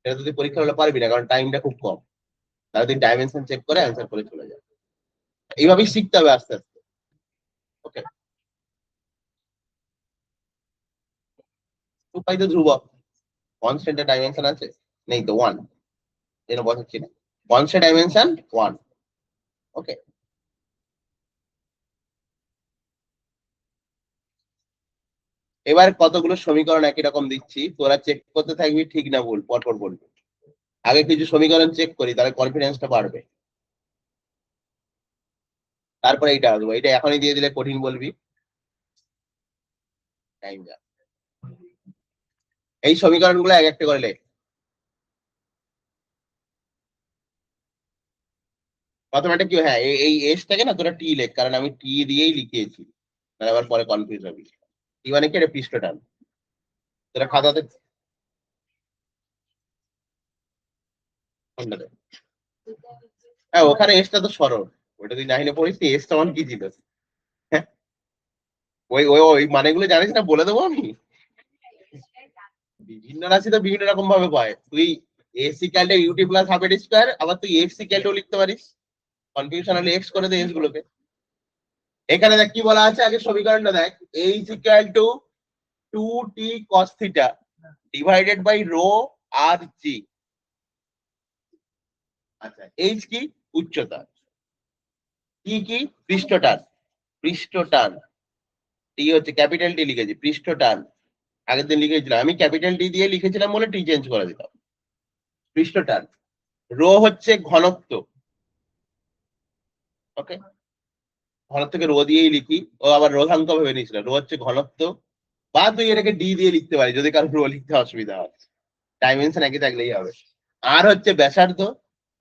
সেটা তুই পরীক্ষা হলে পারবি না, কারণ টাইমটা খুব কম। তাহলে তুই ডাইমেনশন চেক করে অ্যান্সার করে চলে যাবে। এইভাবেই শিখতে হবে আস্তে আস্তে। ওকে, উপায় তো ধ্রুবক, কনস্ট্যান্টের ডাইমেনশন আছে, নেই তো 1, যেন বসাচ্ছি না, কনস্ট্যান্ট ডাইমেনশন 1। ওকে, এবার কতগুলো সমীকরণ একই রকম দিচ্ছি, তোরা চেক করতে থাকবি ঠিক না ভুল, পরপর বলবি। আগে কিছু সমীকরণ চেক করি, তাহলে কনফিডেন্সটা বাড়বে। তারপরে এইটা আসবো, এটা এখনই দিয়ে দিলে কঠিন বলবি, টাইম যা। এই সমীকরণগুলো এক একটা করে লেখ। প্রথমে একটা কি, হ্যাঁ এই এসটাকে না তোরা টি লেখ, কারণ আমি টি দিয়েই লিখিয়েছি, তাহলে আবার পরে কনফিউজ হবি। টি মানে কি, এটা পৃষ্ঠটান। তোরা খাতাতে কোনটা দেখ? হ্যাঁ ওখানে এসটা তো সরল, ওটা তুই নাইনে পড়িস, এসটা মানে কি ছিল? হ্যাঁ, ওই ওই ওই মানেগুলো জানিস না, বলে দেবো আমি। বিভিন্ন রাশি তো বিভিন্ন রকম ভাবে পায়, তুই S equal to UT plus half at square, আবার তুই এক্স ইকুয়াল টু লিখতে পারিস। কনফিউশন হলে এক্স করে দে এস গুলোকে। এখানে দেখ কি বলা আছে, আগে সমীকরণটা দেখ, H equal to 2t cos theta divided by rho R G. আচ্ছা, এইচ কি, উচ্চতা, কি কি, পৃষ্ঠটান, পৃষ্ঠটান, টি হচ্ছে ক্যাপিটাল টি লিখেছি, পৃষ্ঠটান আগের দিন লিখেছিলাম আমি, ক্যাপিটাল টি দিয়ে লিখেছিলাম বলে টি চেঞ্জ করে দিলাম, পৃষ্ঠটান। রো হচ্ছে ঘনত্ব। ওকে, ঘনত্বকে রো দিয়েই লিখি, ও আবার রোধাঙ্ক ভেবে নিয়েছিল, রো হচ্ছে ঘনত্ব, বা তুই এটাকে ডি দিয়ে লিখতে পারি যদি কারো রো লিখতে অসুবিধা হয়, ডাইমেনশন একই থাকলেই হবে। আর হচ্ছে ব্যাসার্ধ,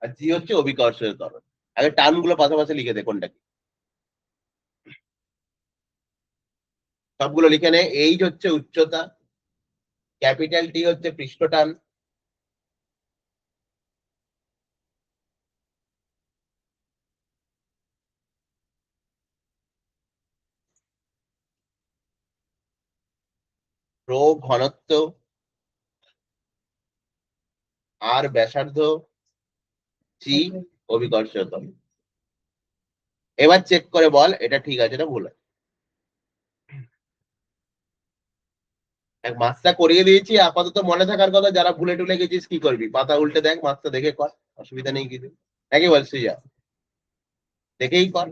আর জি হচ্ছে অভিকর্ষের ত্বরণ। আগে টার্ম গুলো পাশাপাশি লিখে দে কোনটা কি, সবগুলো লিখে নে। এইচ হচ্ছে উচ্চতা, ক্যাপিটাল টি হচ্ছে পৃষ্ঠটান, রো ঘনত্ব, আর ব্যাসার্ধ, জি অভিকর্ষীয় ত্বরণ। এবার চেক করে বল এটা ঠিক আছে না ভুল আছে। এক মাছটা করিয়ে দিয়েছি, আপাতত মনে থাকার কথা, যারা ভুলে টুলে গেছিস কি করবি, পাতা উল্টে দেখ, মাছটা দেখে কর, অসুবিধা নেই কিছু। নাকি বলছি, যা দেখেই কর,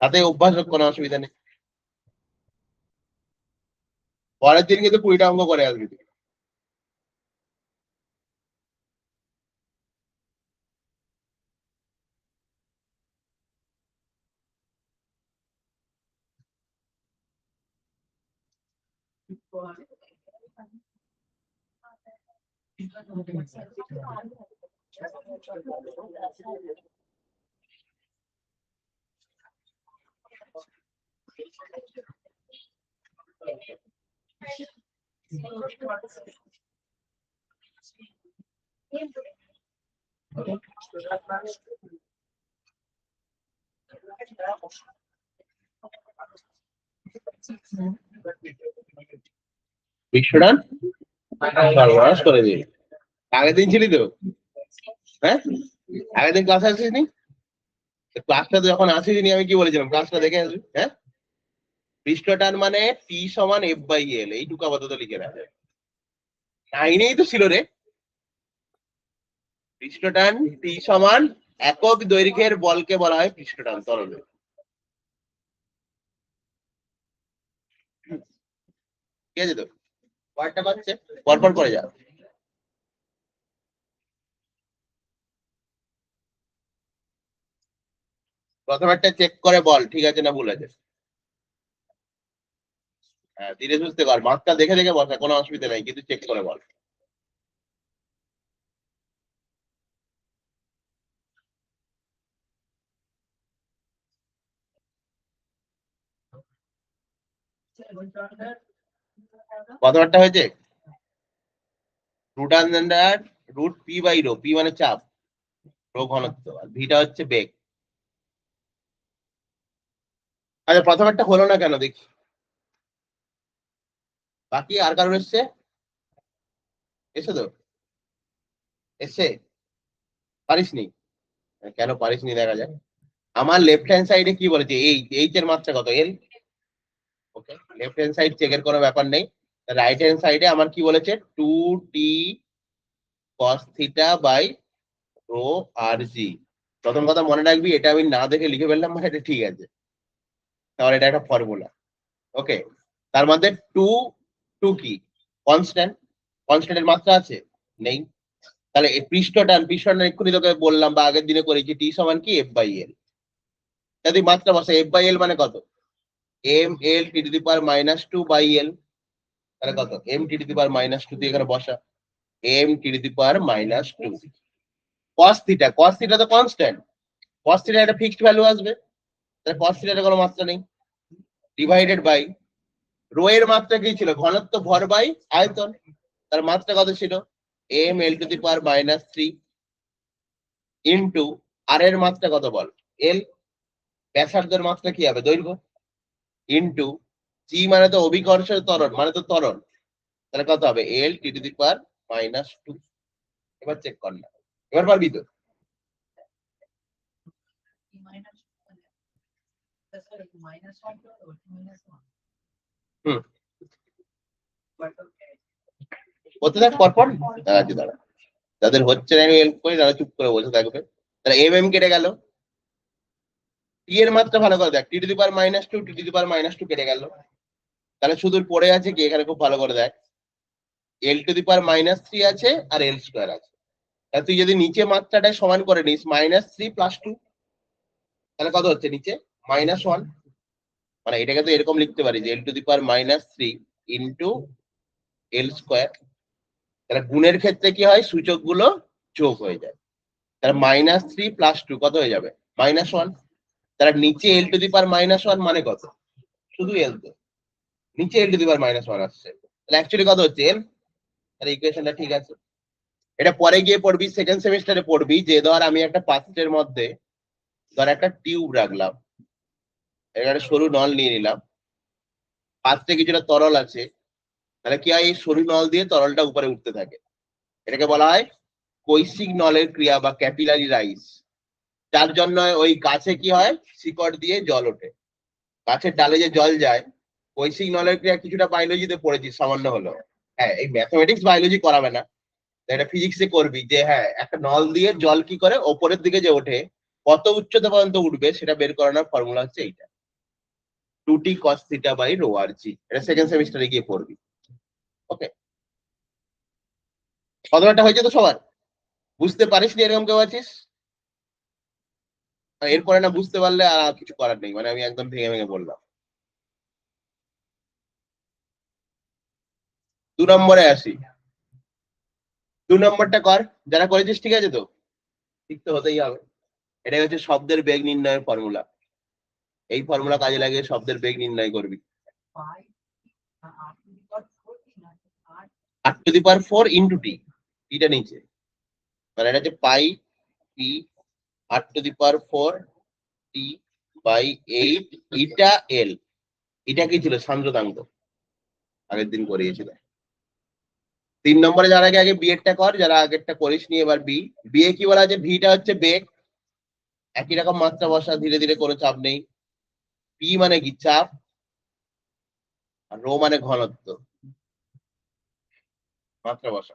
তাতে অভ্যাস হোক, কোনো অসুবিধা নেই। পরের দিন কিন্তু 20টা অঙ্ক করে আসবি তুই। বিশ্বটান সর্বনাশ করে দিই। আগের দিন ছিলি তো, হ্যাঁ আগের দিন ক্লাসে আসিসনি, ক্লাসটা যখন আসিসনি আমি কি বলেছিলাম, ক্লাসটা দেখে আসবি। হ্যাঁ, পৃষ্ঠটান মানে টি সমান এফ বাই এল, এইটুকু আপাতত লিখে রাখবে। নাইনেই তো ছিল রে, পৃষ্ঠটান টি সমান একক দৈর্ঘ্যের বলকে বলা হয় পৃষ্ঠটান তরলে। ঠিক আছে তো? কয়টা পাচ্ছে পরপর করে যাও। প্রথম একটা চেক করে বল ঠিক আছে না ভুল আছে। হ্যাঁ ধীরে সুস্থে কর, মার্কটা দেখে দেখে বসা, কোনো অসুবিধা নেই, কিন্তু চেক করে বল। প্রথম একটা হয়েছে root under root P by rho, P মানে চাপ, রো ঘনত্ব, আর ভিটা হচ্ছে বেগ। আচ্ছা প্রথম একটা হলো না কেন দেখি, বাকি আর কারোর এসছে? এসে তো এসছে, পারিসনি? কেন পারিসনি দেখা যায়। আমার লেফট হ্যান্ড সাইডে কি বলেছে, এইচ এর মাত্রা কত, এল। ওকে, লেফট হ্যান্ড সাইড চেকের কোনো ব্যাপার নেই। রাইট হ্যান্ড সাইডে আমার কি বলেছে, 2t cos theta by rho R G. প্রথম কথা মনে রাখবি, এটা আমি না দেখে লিখে ফেললাম মানে এটা ঠিক আছে, তাহলে এটা একটা ফর্মুলা। ওকে, তার মধ্যে টু, টু কি কনস্ট্যান্ট, কনস্ট্যান্টের মাত্রা আছে নেই। তাহলে এই পৃষ্ঠটান এক্ষুনি তোকে বললাম বা আগের দিনে করেছি, টি সমান কি এফ বাই এল। যদি মাত্রা বসে এফ বাই এল মানে কত, M L T to the power minus two by L, তাহলে কত M T to the power minus two দিয়ে এখানে বসা, M T to the power minus two. Cos theta, cos theta তো constant, cos theta একটা fixed value আসবে, তাহলে কস থিটার কোনো মাত্রা নেই, ডিভাইডেড বাই রো এর মাত্রা কি ছিল, ঘনত্ব ভর বাই আয়তন, তার মাত্রা কত ছিল, M L to the power minus three, into R এর মাত্রা কত বল, এল, ব্যাসার্ধের মাত্রা কি হবে, দৈর্ঘ্য, ইন্টু জি মানে তো অভিকর্ষের ত্বরণ মানে তো ত্বরণ, তাহলে কত হবে, L T to the power minus two. এবার চেক কর না, এবার পারবি তো? হুম, হতে থাক পরপর, দাঁড়াচ্ছি দাঁড়া, যাদের হচ্ছে না আমি হেল্প করি তারা চুপ করে বসে থাকবে। তাহলে এম এম কেটে গেল, টি এর মাত্রা ভালো করে দেখ, T to the power minus two, T to the power minus two কেটে গেল, তাহলে শুধু পড়ে আছে কি, এখানে খুব ভালো করে দেখ, L to the power minus three আছে আর এল স্কোয়ার আছে। তাহলে তুই যদি নিচে মাত্রাটা সমান করে নিস মাইনাস থ্রি প্লাস টু, তাহলে কত হচ্ছে নিচে, মাইনাস ওয়ান। মানে এটাকে তো এরকম লিখতে পারি যে L to the power minus three into L square. তাহলে গুণের ক্ষেত্রে কি হয়, সূচক গুলো যোগ হয়ে যায়, তাহলে মাইনাস থ্রি প্লাস টু কত হয়ে যাবে, মাইনাস ওয়ান। তাহলে নিচে L to the power minus one মানে কত, শুধু এল তো, নিচে L to the power minus one আসছে, তাহলে অ্যাকচুয়ালি কত হচ্ছে এল। তাহলে ইকুয়েশনটা ঠিক আছে। এটা পরে গিয়ে পড়বি, সেকেন্ড সেমিস্টারে পড়বি, যে ধর আমি একটা পাত্রের মধ্যে ধর একটা টিউব রাখলাম, একটা সরু নল নিয়ে নিলাম, পাত্রে কিছুটা তরল আছে, তাহলে কি হয়, এই সরু নল দিয়ে তরলটা উপরে উঠতে থাকে, এটাকে বলা হয় কৈশিক নলের ক্রিয়া বা ক্যাপিলারি রাইজ। যার জন্য ওই গাছে কি হয়, শিকড় দিয়ে জল ওঠে, গাছের ডালে যে জল যায়, কৈশিক নলের ক্রিয়া কিছুটা বায়োলজিতে পড়েছি সামান্য হলো। হ্যাঁ এই ম্যাথমেটিক্স বায়োলজি করাবে না, এটা ফিজিক্সে করবি, যে হ্যাঁ একটা নল দিয়ে জল কি করে ওপরের দিকে যে ওঠে, কত উচ্চতা পর্যন্ত উঠবে সেটা বের করানোর ফর্মুলা হচ্ছে এইটা, two T cos theta by rho R G. এটা সেকেন্ড সেমিস্টারে গিয়ে পড়বি। ওকে, কতটা হয়েছে তো সবার, বুঝতে পারিস নি এরকম কেউ আছিস? এরপরে না বুঝতে পারলে আর কিছু করার নেই, মানে আমি একদম ভেঙে ভেঙে বললাম। 2 নম্বরে আসি, 2 নম্বরটা কর, যারা করেছিস ঠিক আছে তো, ঠিক তো হতেই হবে। এটাই হচ্ছে শব্দের বেগ নির্ণয়ের ফর্মুলা, এই ফর্মুলা কাজে লাগিয়ে শব্দের বেগ নির্ণয় করবি। R to the power four into T, টিটা নিচে, মানে এটা হচ্ছে pi T R to the power four T by eight, eta L. এটা কি ছিল, সান্দ্রতাঙ্ক, আগের দিন করিয়েছিল। 3 নম্বরে যারা আগে আগে বিএডটা কর, যারা আগেরটা করিস নি এবার বি। বিএ কি বলা আছে, ভিটা হচ্ছে বেগ, একই রকম মাত্রা বসা, ধীরে ধীরে কোনো চাপ নেই। পি মানে কি চাপ, আর রো মানে ঘনত্ব, মাত্রা বসা।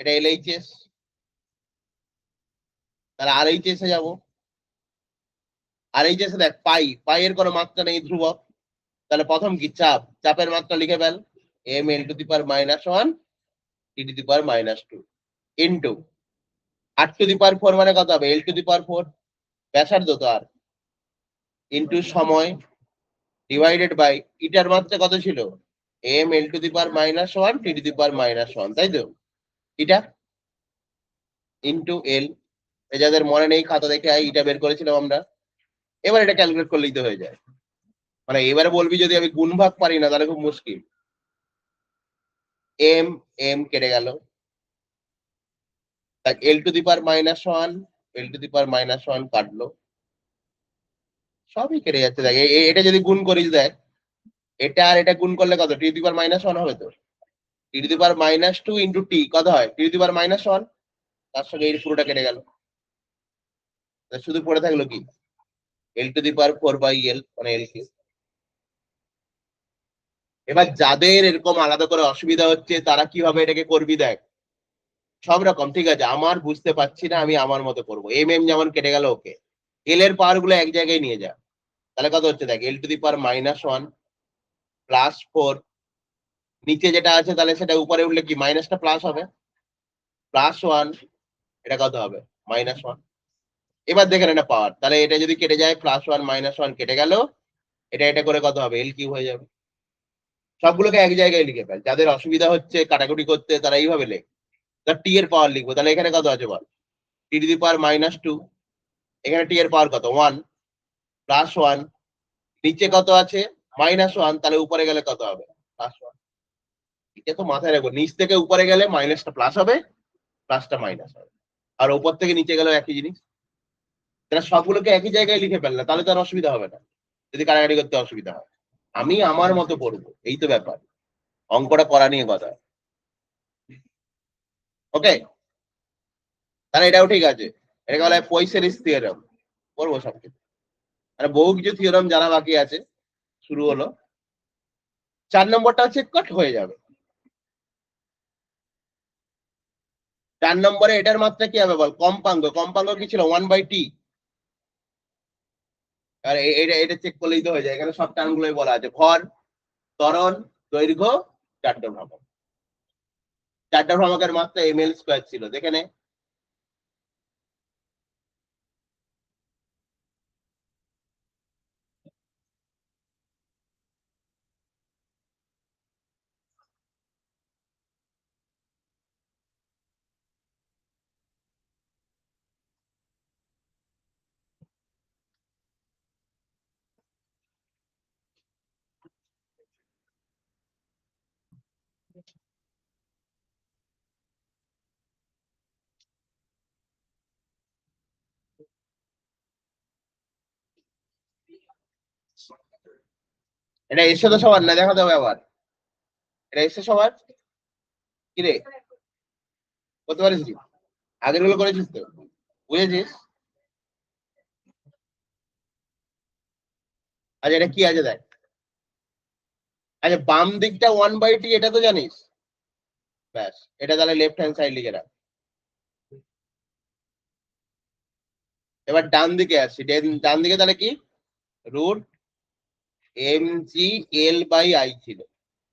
এটা এলএইচএস, তাহলে আরএইচএস এ যাবো। আরএইচএস এ দেখ পাই, পাই এর কোনো মাত্রা নেই, ধ্রুবক। তাহলে প্রথম কি চাপ, চাপের মাত্রা লিখে ফেল, M L to the power -1 T to the power -2 into R to the power 4 মানে কত হবে, এল টু দি পাওয়ার 4 ব্যাসার্ধ তো আর, ইন্টু সময় ডিভাইডেড বাই ইটার মাত্রা কত ছিল, M L to the power -1 T to the power -1, তাই তো, এটা ইন্টু এল। যাদের মনে নেই খাতা দেখে এটা বের করেছিলাম আমরা। এবার এটা ক্যালকুলেট করলেই তো হয়ে যায়। মানে এবারে বলবি যদি আমি গুণ ভাগ পারি না তাহলে খুব মুশকিল। এম এম কেটে গেল, এল to the power -1, L to the power -1 কাটলো, সবই কেটে যাচ্ছে। দেখ এটা যদি গুণ করিস, দেখ এটা আর এটা গুণ করলে কত, টি টু দি পাওয়ার -1 হবে তো, টি to the power -2 into T কত হয়, টি টু দি পাওয়ার -1, তার সঙ্গে এই পুরোটা কেটে গেল, শুধু পড়ে থাকলো কি, এল টু দি পাওয়ার 4/L মানে এল কিউব। এবার যাদের এরকম আলাদা করে অসুবিধা হচ্ছে তারা কিভাবে এটাকে করবি, দেখ সব রকম ঠিক আছে, আমার বুঝতে পারছি না, আমি আমার মতো করবো। এম এম যেমন কেটে গেল, ওকে এল এর পাওয়ার গুলো এক জায়গায় নিয়ে যা, তাহলে কত হচ্ছে দেখ, এল টু দি পাওয়ার -1 +4, নিচে যেটা আছে তাহলে সেটা উপরে উঠলে কি মাইনাসটা প্লাস হবে, +1, এটা কত হবে -1। এবার দেখেন এটা পাওয়ার, তাহলে এটা যদি কেটে যায় +1 -1 কেটে গেল, এটা এটা করে কত হবে, এল কিউব হয়ে যাবে। সবগুলোকে এক জায়গায় লিখে ফেল, যাদের অসুবিধা হচ্ছে কাটাকুটি করতে তারা এইভাবে লেখ। টি এর পাওয়ার লিখবো, তাহলে এখানে কত আছে বল, টি টু দি পাওয়ার -2, এখানে টি এর পাওয়ার কত 1 +1, নিচে কত আছে -1, তাহলে উপরে গেলে কত হবে +1। এটা তো মাথায় রাখবো, নিচ থেকে উপরে গেলে মাইনাসটা প্লাস হবে, প্লাসটা মাইনাস হবে, আর উপর থেকে নিচে গেলেও একই জিনিস। তাহলে সবগুলোকে একই জায়গায় লিখে ফেললে তাহলে তো আর অসুবিধা হবে না, যদি কাটাকাটি করতে অসুবিধা হয়। আমি আমার মতো করবো, এই তো ব্যাপার, অঙ্কটা করা নিয়ে কথা। ওকে, তাহলে এটাও ঠিক আছে, এটাকে বলা হয় পয়সেরিস থিওরেম, করবো সবকিছু। মানে বহু কিছু থিওরেম জানা বাকি আছে, শুরু হলো। 4 নম্বরটা চেক কাট হয়ে যাবে। 4 নম্বরে এটার মাত্রা কি হবে বল, কম্পাঙ্ক, কম্পাঙ্ক কি ছিল 1/t, আর এটা এটা চেক করলেই তো হয়ে যায়, এখানে সব টার্ম গুলোই বলা আছে, ভর, ত্বরণ, দৈর্ঘ্য, চারটা ভ্রামক। চারটা ভ্রামকের মাত্রা ml² ছিল, দেখে নে। এটা এসে তো সবার না, দেখাতে হবে আবার, এটা এসে সবার, কি রে করতে পারিস কি, আগের গুলো করেছিস তো, বুঝেছিস। আচ্ছা এটা কি আছে দেখ, আচ্ছা বাম দিকটা 1/t এটা তো জানিস, ব্যাস এটা তাহলে লেফট হ্যান্ড সাইড লিখে রাখ। এবার ডান দিকে আসছি, ডান দিকে তাহলে কি, রুট mg/l/i ছিল,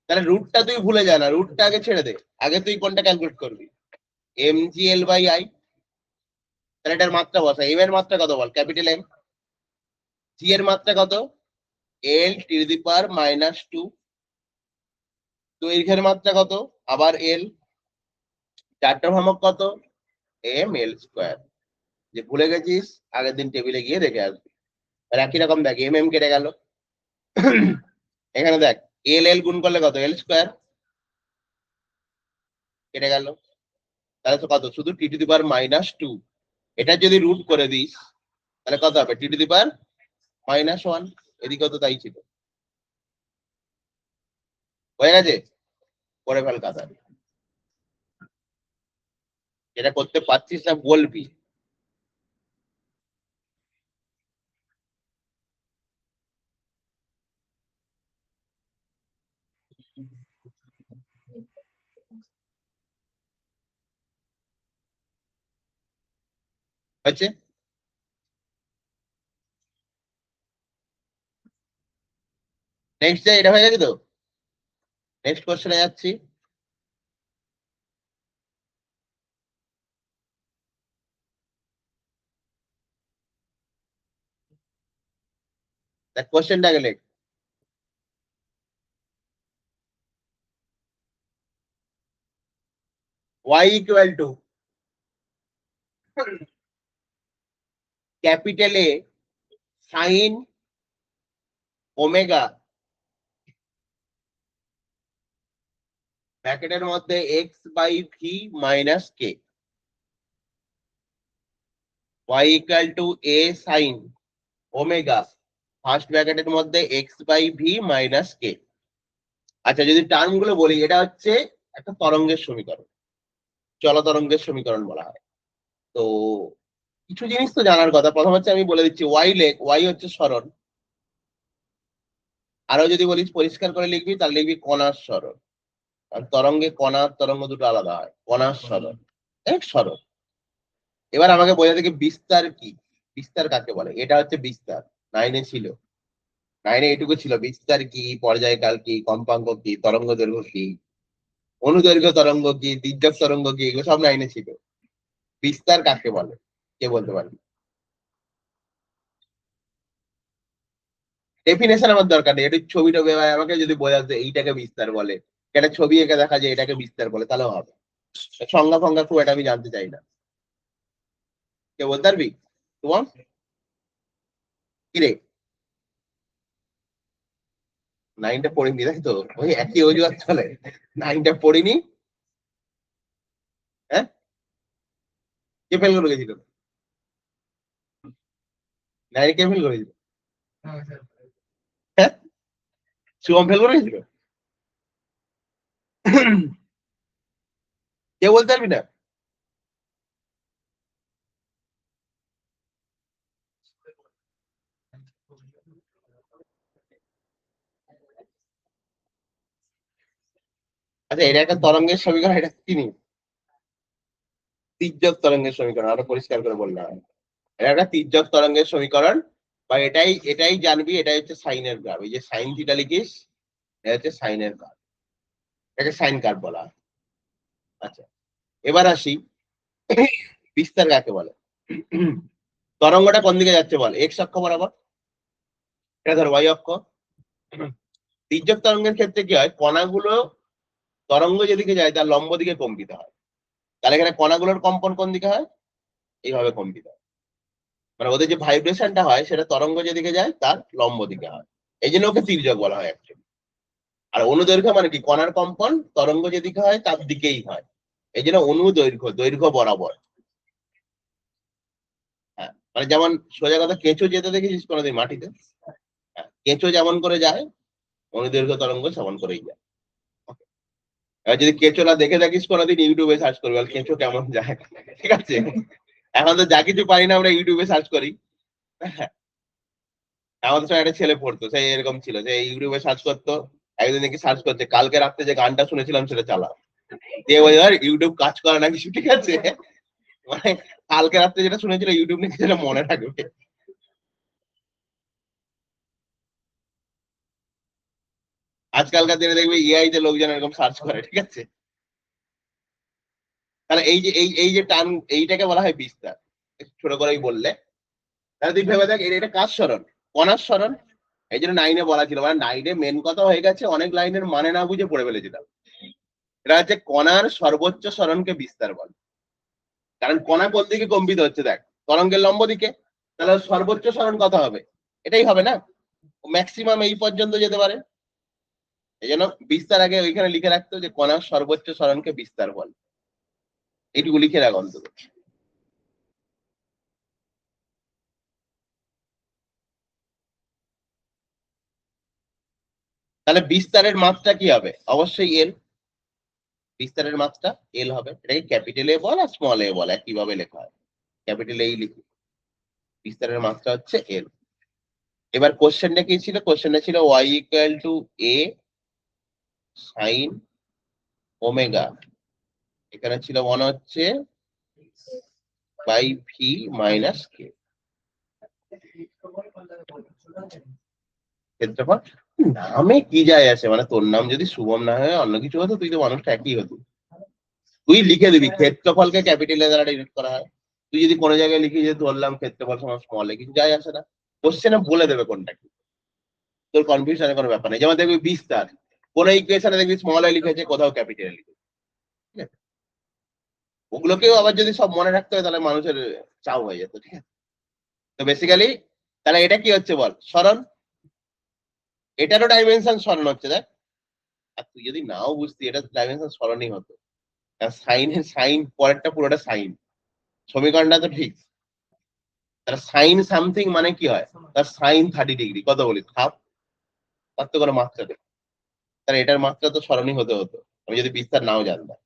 তাহলে রুটটা তুই ভুলে যা না, রুটটা আগে ছেড়ে দে, আগে তুই কোনটা ক্যালকুলেট করবি, mg/l/i, তাহলে এটার মাত্রা বসা, এম এর মাত্রা কত বল, ক্যাপিটাল এম, জি এর মাত্রা কত, এল টি টু দি পাওয়ার -2, দৈর্ঘ্যের মাত্রা কত, আবার এল, চারটা ভ্রামক কত, এম এল স্কোয়ার। যে ভুলে গেছিস আগের দিন টেবিলে গিয়ে দেখে আসবি। আর একই রকম দেখ এম এম কেটে গেল, এখানে দেখ এল এল গুণ করলে কত, এল স্কোয়ার কেটে গেল, তাহলে তো কত, শুধু টি টু দি পাওয়ার -2, এটা যদি রুট করে দিস তাহলে কত হবে, টি টু দি পাওয়ার -1, এদিকে তো তাই ছিল, হয়ে গেছে, করে ফেল কাতা। যেটা করতে পারছিস না বলবি। হচ্ছে নেক্সট যে এটা হয়ে গেছে তো, নেক্সট কোশ্চেনে যাচ্ছি। দেখ কোশ্চেনটা গেলে y equal to capital A sine omega ব্র্যাকেটের মধ্যে x by V minus k, y equal to A sine omega first ব্র্যাকেটের মধ্যে x by V minus k. আচ্ছা যদি টার্ম গুলো বলি, এটা হচ্ছে একটা তরঙ্গের সমীকরণ, চলতরঙ্গের সমীকরণ বলা হয়। তো কিছু জিনিস তো জানার কথা। প্রথম হচ্ছে আমি বলে দিচ্ছি ওয়াই লেখ, ওয়াই হচ্ছে সরণ। আরো যদি বলিস পরিষ্কার করে লিখবি তাহলে লিখবি কণার সরণ। আর তরঙ্গে কণার তরঙ্গ দুটো আলাদা হয়, কণার সরণ এক সরণ। এবার আমাকে বোঝা থেকে বিস্তার কি, বিস্তার কাকে বলে। এটা হচ্ছে বিস্তার, নাইনে ছিল, নাইনে এটুকু ছিল বিস্তার কি, পর্যায়কাল কি, কম্পাঙ্ক কি, তরঙ্গ দৈর্ঘ্য কি, অনুদৈর্ঘ্য তরঙ্গ কি, তির্যক তরঙ্গ কি, এগুলো সব নাইনে ছিল। বিস্তার কাকে বলে কে বলতে পারবি? ডেফিনেশন আমার দরকার নেই, একটু ছবি টবি আমাকে যদি বোঝাতে এইটাকে বিস্তার বলে, একটা ছবি এঁকে দেখা যায় এটাকে বিস্তার বলে, তাহলেও হবে। সংজ্ঞা ফঙ্গা খুব এটা আমি জানতে চাই না। কে বলতে পারবি তোমার? কিরে নাইনটা পড়িনি তাই তো, ওই একই অজুহাত চলে, নাইনটা পড়িনি। হ্যাঁ, কে ফেল করে গেছিল? নাইনে কে ফেল করেছিল? হ্যাঁ, শুভম ফেল করে গেছিল। কে বলতে পারবি না? আচ্ছা এটা একটা তরঙ্গের সমীকরণ, এটা চিনি, তির্যক তরঙ্গের সমীকরণ, আরো পরিষ্কার করে বললাম। এটা একটা তির্যক তরঙ্গের সমীকরণ, বা এটাই এটাই জানবি, এটা হচ্ছে সাইনের গ্রাফ। এই যে সাইন থিটা লিখিস, এটা হচ্ছে সাইনের গ্রাফ, এটাকে সাইন কার্ভ বলা হয়। আচ্ছা এবার আসি বিস্তার কাকে বলে। তরঙ্গটা কোন দিকে যাচ্ছে বল, এক্স অক্ষ বরাবর, এটা ধর ওয়াই অক্ষ। তির্যক তরঙ্গের ক্ষেত্রে কি হয়, কণাগুলো তরঙ্গ যেদিকে যায় তার লম্ব দিকে কম্পিত হয়। তাহলে এখানে কণাগুলোর কম্পন কোন দিকে হয়, এইভাবে কম্পিত হয়। মানে ওদের যে ভাইব্রেশনটা হয় সেটা তরঙ্গ যেদিকে যায় তার লম্ব দিকে হয়, এই জন্য ওকে তির্যক বলা হয় অ্যাকচুয়ালি। আর অনুদৈর্ঘ্য মানে কি, কণার কম্পন তরঙ্গ যেদিকে হয় তার দিকেই হয়, এই জন্য অনুদৈর্ঘ্য, দৈর্ঘ্য বরাবর। হ্যাঁ মানে যেমন সোজা কথা, কেঁচো যেতে দেখেছিস কোনোদিন মাটিতে? হ্যাঁ, কেঁচো যেমন করে যায় অনুদৈর্ঘ্য তরঙ্গ সেমন করেই যায়। এবার যদি কেঁচো না দেখে থাকিস কোনোদিন, ইউটিউবে সার্চ করবি আর কেঁচো কেমন যায়, ঠিক আছে? এখন তো যা কিছু পারি না আমরা ইউটিউবে সার্চ করি। হ্যাঁ, আমাদের সময় একটা ছেলে পড়তো, সেই এরকম ছিল, যে ইউটিউবে সার্চ করতো। একদিন দেখি সার্চ করছে, কালকে রাত্রে যে গানটা শুনেছিলাম সেটা চালা, দিয়ে বলে ধর ইউটিউব কাজ করে না কিছু, ঠিক আছে? মানে কালকে রাত্রে যেটা শুনেছিল ইউটিউব নাকি সেটা মনে রাখবে। আজকালকার দিনে দেখবে এআই তে লোকজন এরকম সার্চ করে, ঠিক আছে? তাহলে এই যে এই যে টান, এইটাকে বলা হয় বিস্তার। একটু ছোট করেই বললে, তাহলে তুই ভেবে দেখ এটা কার স্মরণ, কণার স্মরণ। এই জন্য নাইনে বলা ছিল, মানে নাইনে মেন কথা হয়ে গেছে, অনেক লাইনের মানে না বুঝে পড়ে ফেলেছিলাম। এটা হচ্ছে কণার সর্বোচ্চ স্মরণকে বিস্তার বলে। কারণ কণা কোন দিকে কম্পিত হচ্ছে দেখ, তরঙ্গের লম্ব দিকে, তাহলে সর্বোচ্চ স্মরণ কত হবে, এটাই হবে না, ম্যাক্সিমাম এই পর্যন্ত যেতে পারে। এই জন্য বিস্তার আগে ওইখানে লিখে রাখতো যে কণার সর্বোচ্চ স্মরণকে বিস্তার বলে, এইটুকু লিখে রাখ অন্তত। তাহলে বিস্তারের মাত্রা কি হবে, অবশ্যই এল। বিস্তারের মাত্রা এল হবে, এটাকে capital A ball R small এ বল, একইভাবে লেখা হয়, ক্যাপিটাল এই লিখি। বিস্তারের মাত্রা হচ্ছে এল। এবার কোশ্চেনটা কি ছিল, কোশ্চেনটা ছিল y equal to A sine omega, এখানে ছিল মনে হচ্ছে বাই ভি মাইনাস কে। ক্ষেত্রফল নামে কি যায় আসে, মানে তোর নাম যদি শুভম না হয় অন্য কিছু হতো তুই তো মানুষটা একই হতো। তুই লিখে দিবি ক্ষেত্রফলকে ক্যাপিটাল দ্বারা ডিনোট করা হয়। তুই যদি কোনো জায়গায় লিখি যে ধরলাম ক্ষেত্রফল সমান স্মল এ, কিছু যায় আসে না। কোশ্চেনে বলে দেবে কোনটা কি, তোর কনফিউশনের কোনো ব্যাপার নেই। যেমন দেখবি বিস্তার, কোন ইকুয়েশনে দেখবি স্মল এ লিখেছে, কোথাও ক্যাপিটাল লিখেছে, ঠিক আছে? ওগুলোকেও আবার যদি সব মনে রাখতে হয় তাহলে মানুষের চাও হয়ে যেত, ঠিক আছে? তো বেসিক্যালি তাহলে এটা কি হচ্ছে বল, সরণ। এটারও ডাইমেনশন সরণ হচ্ছে, দেখ। আর তুই যদি নাও বুঝতি এটা ডাইমেনশন সরণই হতো, সাইন সাইন পরেরটা পুরোটা সাইন, সমীকরণটা তো ঠিক। তার সাইন সামথিং মানে কি হয়, তার সাইন 30 ডিগ্রি, কত বলি হাফ, তার তো কোনো মাত্রা নেই। তাহলে এটার মাত্রা তো সরণই হতে হতো, আমি যদি বিস্তার নাও জানতাম,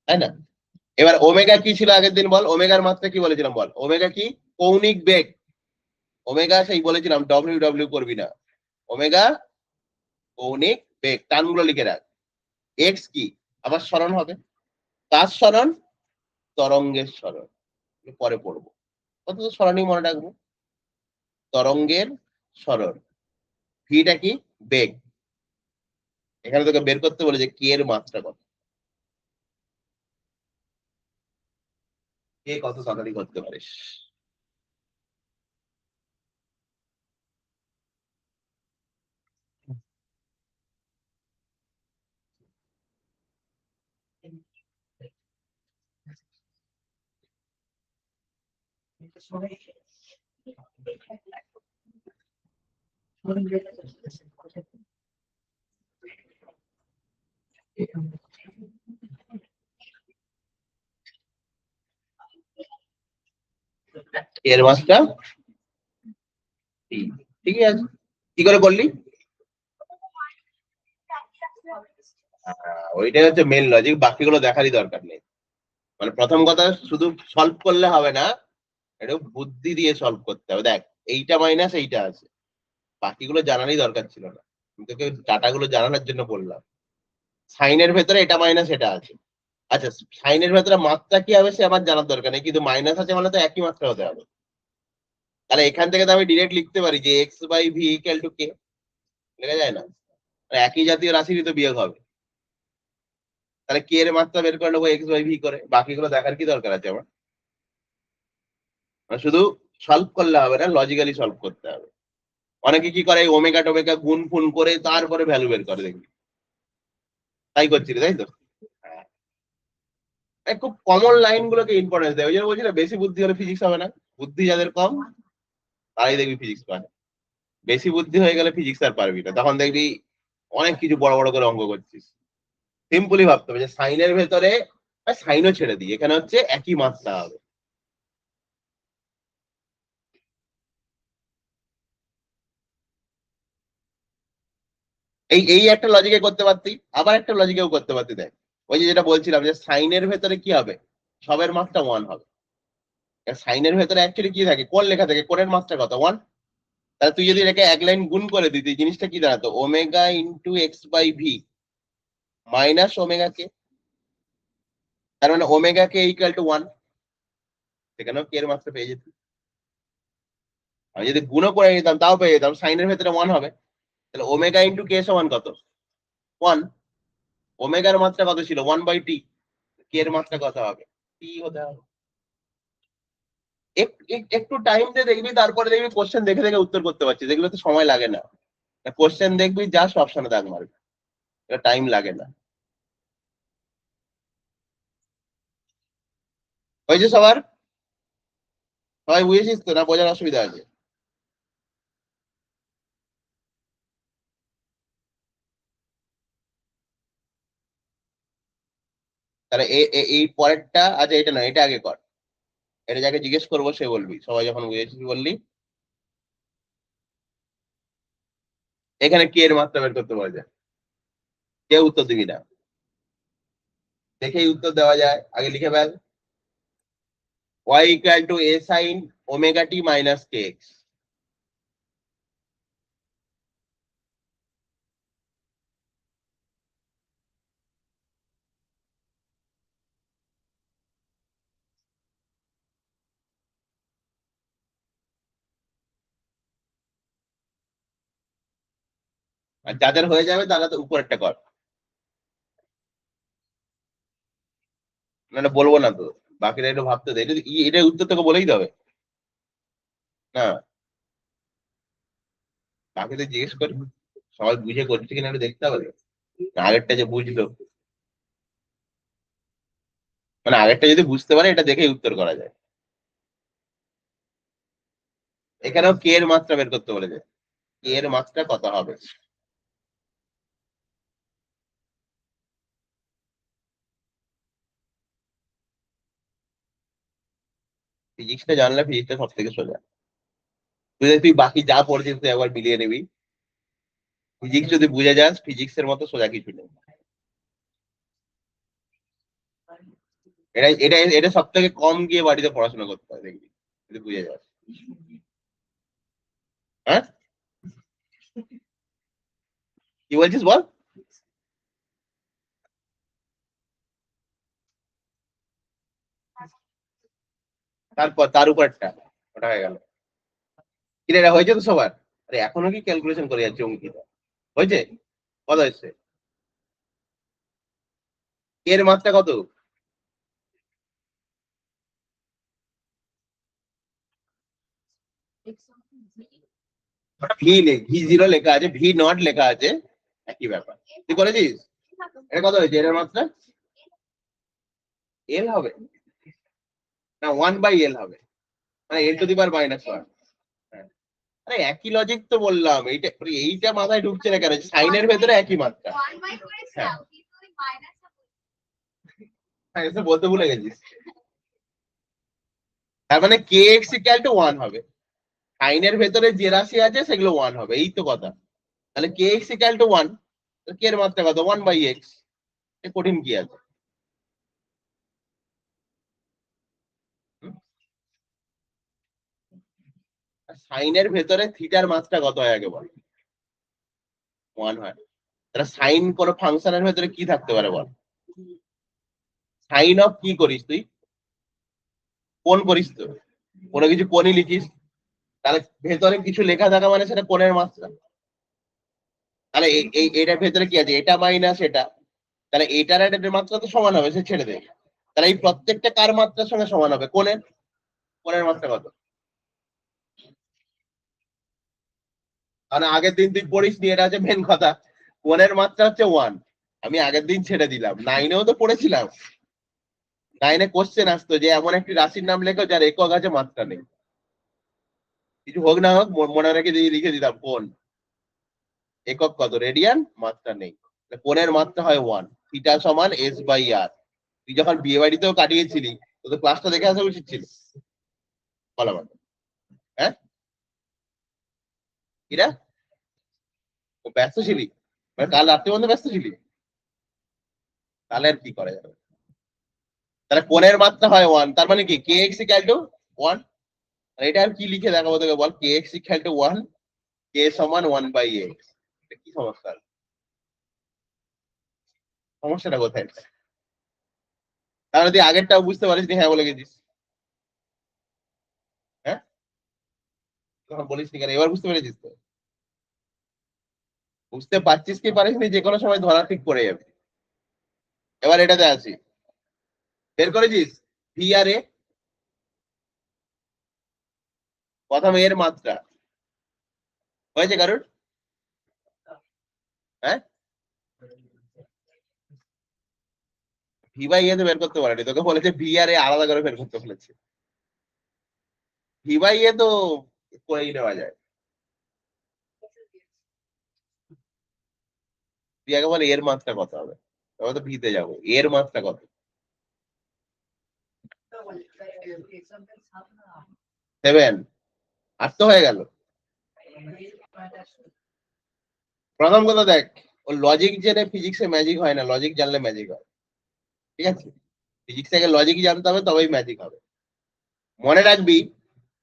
তাই না? এবার ওমেগা কি ছিল আগের দিন বল, ওমেগার মাত্রা কি বলেছিলাম বল, ওমেগা কি, কৌণিক বেগ। ওমেগা সেই বলেছিলাম ডব্লিউ ডব্লিউ করবি না, ওমেগা কৌণিক বেগ, টানগুলো লিখে রাখ। এক্স কি, আবার সরণ হবে, কার সরণ, তরঙ্গের সরণ, পরে পড়বো, কত তো সরণই মনে রাখবো, তরঙ্গের সরণ। ভিটা কি, বেগ। এখানে তোকে বের করতে বলে যে কে এর মাত্রা কত, কে কত তাড়াতাড়ি করতে পারিস। এর মাত্রা ঠিকই আছে, কি করে করলি? ওইটাই হচ্ছে মেন লজিক, বাকিগুলো দেখারই দরকার নেই। মানে প্রথম কথা শুধু সলভ করলে হবে না, এটা বুদ্ধি দিয়ে সলভ করতে হবে। দেখ এইটা মাইনাস এইটা আছে, বাকিগুলো জানারই দরকার ছিল না, আমি তোকে ডাটাগুলো জানানোর জন্য বললাম। সাইনের ভেতরে এটা মাইনাস এটা আছে, আচ্ছা সাইনের ভেতরে মাত্রা কি হবে সে আমার জানার দরকার নেই, কিন্তু মাইনাস আছে মানে তো একই মাত্রা হতে হবে। তাহলে এখান থেকে তো আমি ডিরেক্ট লিখতে পারি যে X by V equal to K, লেখা যায় না? একই জাতীয় রাশিরই তো বিয়োগ হবে। তাহলে কে এর মাত্রা বের করে নেবো এক্স বাই ভি করে, বাকিগুলো দেখার কি দরকার আছে আমার? মানে শুধু সলভ করলে হবে না, লজিক্যালি সলভ করতে হবে। অনেকে কি করে ওমেগা টোমেগা গুণ ফুন করে তারপরে ভ্যালু বের করে, দেখবি তাই করছিলি তাই তো। হ্যাঁ, খুব কমন লাইন গুলোকে ইম্পর্টেন্স দেয়, ওই জন্য বলছি না বেশি বুদ্ধি হলে ফিজিক্স হবে না। বুদ্ধি যাদের কম তারাই দেখবি ফিজিক্স পারে, বেশি বুদ্ধি হয়ে গেলে ফিজিক্স আর পারবি না, তখন দেখবি অনেক কিছু বড় বড় করে অঙ্ক করছিস। সিম্পলি ভাবতে হবে যে সাইনের ভেতরে, সাইনও ছেড়ে দিই, এখানে হচ্ছে একই মাত্রা হবে। এই এই একটা লজিকে করতে পারতি, আবার একটা লজিকেও করতে পারতি। দেখ ওই যে যেটা বলছিলাম যে সাইনের ভেতরে কি হবে, সবের মাত্রা ওয়ান হবে। সাইনের ভেতরে অ্যাকচুয়ালি কি থাকে, কোন লেখা থাকে, কোণের মাত্রা কত, ওয়ান। তাহলে তুই যদি এটাকে এক লাইন গুণ করে দিতি, জিনিসটা কি দাঁড়াতো, omega into X by V minus omega K. তার মানে omega K equal to one, সেখানেও কে এর মাত্রা পেয়ে যেত। আমি যদি গুণও করে নিতাম তাও পেয়ে যেতাম, সাইনের ভেতরে ওয়ান হবে। তাহলে ওমেগা ইন্টু কে সমান কত, ওয়ান। ওমেগার মাত্রা কত ছিল, ওয়ান বাই টি, কে এর মাত্রা কত হবে, টি হতে হবে। একটু টাইম দিয়ে দেখবি, তারপরে দেখবি কোশ্চেন দেখে দেখে উত্তর করতে পারছিস, এগুলো তো সময় লাগে না। কোশ্চেন দেখবি জাস্ট অপশনে দাগ মারবি, এটা টাইম লাগে না। হয়েছে সবার, সবাই বুঝেছিস তো, না বোঝার অসুবিধা আছে? তাহলে এই পরেরটা, আচ্ছা এটা না, এটা আগে কর। এটা যাকে জিজ্ঞেস করবো সে বলবি, সবাই যখন বুঝেছিস বললি। এখানে কে এর মাত্রা বের করতে পারা যায়, কেউ উত্তর দিবি না, দেখেই উত্তর দেওয়া যায়, আগে লিখে ফেল। y equal to a sin omega T minus K X. আর যাদের হয়ে যাবে তারা তো উপরেরটা কর, না বলবো না তো, বাকিরা একটু ভাবতে দে, এটা উত্তর তোকে বলেই দেবে না, বাকিদের জিজ্ঞেস করি সবাই বুঝে করছে কিনা একটু দেখতে হবে, আগেরটা যে বুঝলো, মানে আগেরটা যদি বুঝতে পারে এটা দেখে উত্তর করা যায়। এখানেও কে এর মাত্রা বের করতে বলেছে, কে এর মাত্রা কত হবে। ফিজিক্সটা জানলে ফিজিক্সটা সব থেকে সোজা, তুই বাকি যা পড়ছিস তুই একবার মিলিয়ে নিবি, ফিজিক্স যদি বুঝে যাস ফিজিক্সের মতো সোজা কিছু নেই। এটা এটা এটা সব থেকে কম গিয়ে বাড়িতে পড়াশোনা করতে হয় দেখবি, যদি বুঝে যাস। হ্যাঁ কি বলছিস বল। তারপর তার উপরটা ওটা হয়ে গেল, কিরে হয়েছে তো সবার, আরে এখনো কি ক্যালকুলেশন করে যাচ্ছে অঙ্কিতা, হয়েছে কত হয়েছে, এর মাত্রা কত, ভি জিরো লেখা আছে, ভি নট লেখা আছে, একই ব্যাপার, তুই করেছিস, এটা কত হয়েছে এর মাত্রা, এল হবে না 1/L হবে, মানে L⁻⁻1। আরে একই লজিক তো বললাম, এইটা এইটা মাথায় ঢুকছে না কেন, সাইনের ভেতরে একই মাত্রা। হ্যাঁ হ্যাঁ, এসে বলতে ভুলে গেছিস, তার মানে কে এক্স ইকুয়াল টু 1 হবে, সাইনের ভেতরে যে রাশি আছে সেগুলো 1 হবে, এই তো কথা। তাহলে কে এক্স ইকুয়াল টু 1, কে এর মাত্রা কত 1/x, কঠিন কি আছে। সাইনের ভেতরে থিটার মাত্রা কত হয় আগে বল, 1 হয়, তাহলে সাইন কোন ফাংশনের ভেতরে কি থাকতে পারে বল, সাইন অফ কি করিস তুই, কোন করিস তো, কোনো কিছু কোনই লিখিস, তাহলে ভেতরে কিছু লেখা থাকা মানে সেটা কোণের মাত্রা, তাহলে এটার ভেতরে কি আছে, এটা মাইনাস এটা, তাহলে এটার আর এটার মাত্রা তো সমান হবে, সে ছেড়ে দেয়, তাহলে এই প্রত্যেকটা কার মাত্রার সঙ্গে সমান হবে, কোণের, কোণের মাত্রা কত, কারণ আগের দিন তুই পড়িস নি, এটা হচ্ছে মেন কথা, কোণের মাত্রা হচ্ছে 1, আমি আগের দিন ছেড়ে দিলাম, 9-এও তো পড়েছিলাম, 9-এ কোশ্চেন আসতো যে এমন একটি রাশির নাম লেখো যার একক আছে মাত্রা নেই, কিছু হোক না হোক মনে রেখে দিয়ে লিখে দিতাম কোণ, একক কত রেডিয়ান, মাত্রা নেই, কোণের মাত্রা হয় 1, থিটা সমান S/R। তুই যখন বিয়ে বাড়িতেও কাটিয়েছিলি তো তো ক্লাসটা দেখে আসা উচিত ছিল, বল আমাকে, হ্যাঁ কিরা ও ব্যস্ত ছিলি, মানে কাল রাত্রে মধ্যে ব্যস্ত ছিলি, তাহলে আর কি করা যাবে, তাহলে কোণের মাত্রা হয় 1, তার মানে কি কে এক্স ইকুয়াল টু 1, এটা আর কি লিখে দেখাবো তোকে বল, কে এক্স ইকুয়াল টু 1, কে সমান 1/x, কি সমস্যা, সমস্যাটা কোথায়, তাহলে তুই আগেরটাও বুঝতে পারিস নি, হ্যাঁ বলে গেছিস, হ্যাঁ তখন বলিস নি কেন, এবার বুঝতে পেরেছিস তো, বুঝতে পারছিস কি পারিস নি যে কোনো সময় ধরা ঠিক পড়ে যাবে। এবার এটাতে আসি, বের করেছিস ভি আর এ, প্রথম এর মাত্রা হয়েছে কারোর, হ্যাঁ ভি/এ তো বের করতে পারেনি, তোকে বলেছে ভি আর এ আলাদা করে বের করতে বলেছে, ভি/এ তো করেই নেওয়া যায়, তুই আগে বলে এর মাত্রা কত হবে, তবে তো ভিতে যাবো, এর মাত্রা কত, 7, 8 তো হয়ে গেল। প্রথম কথা দেখ, ও লজিক জেনে ফিজিক্সে ম্যাজিক হয় না, লজিক জানলে ম্যাজিক হয়, ঠিক আছে, ফিজিক্স থেকে লজিক জানতে হবে তবেই ম্যাজিক হবে। মনে রাখবি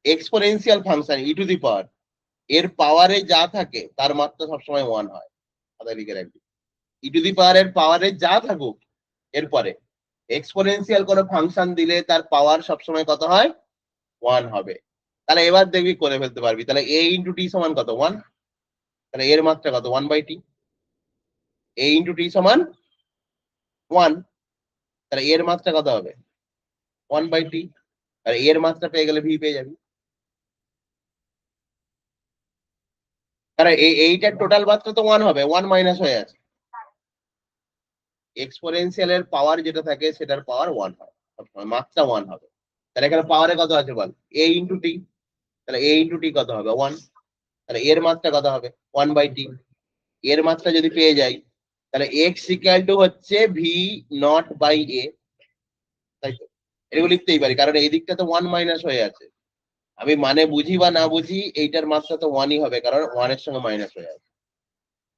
এক্সপোনেনশিয়াল ফাংশন e⁻, এর পাওয়ারে যা থাকে তার মাত্রা সবসময় 1 হয়, কথা লিখে রাখবি, e⁻ এর পাওয়ারে যা থাকুক এরপরে এক্সপোনেনশিয়াল কোনো ফাংশন দিলে তার পাওয়ার সবসময় কত হয়, 1 হবে, তাহলে এবার দেখবি করে ফেলতে পারবি, তাহলে a × t সমান কত 1, তাহলে এর মাত্রা কত 1/t, a ইন্টু টি সমান 1, তাহলে এর মাত্রা কত হবে 1/t, আর এর মাত্রা পেয়ে গেলে ভি পেয়ে যাবি। কারণ এইটার টোটাল মাত্রা তো 1 হবে, 1 মাইনাস হয়ে আছে। এক্সপোনেনশিয়ালের পাওয়ার যেটা থাকে সেটার পাওয়ার 1 হয়, মাত্রা 1 হবে। তাহলে এখানে পাওয়ারে কত আছে বল, a ইন্টু টি, তাহলে a ইন্টু টি কত হবে 1, তাহলে এর মাত্রা কত হবে 1/t। এর মাত্রা যদি পেয়ে যাই তাহলে x ইকুয়াল টু হচ্ছে ভি নট বাই এ, তাই তো? এগুলো লিখতেই পারি কারণ এই দিকটা তো 1 মাইনাস হয়ে আছে। আমি মানে বুঝি বা না বুঝি এইটার মাত্রা তো 1ই হবে কারণ 1 এর সঙ্গে মাইনাস হয়ে আছে।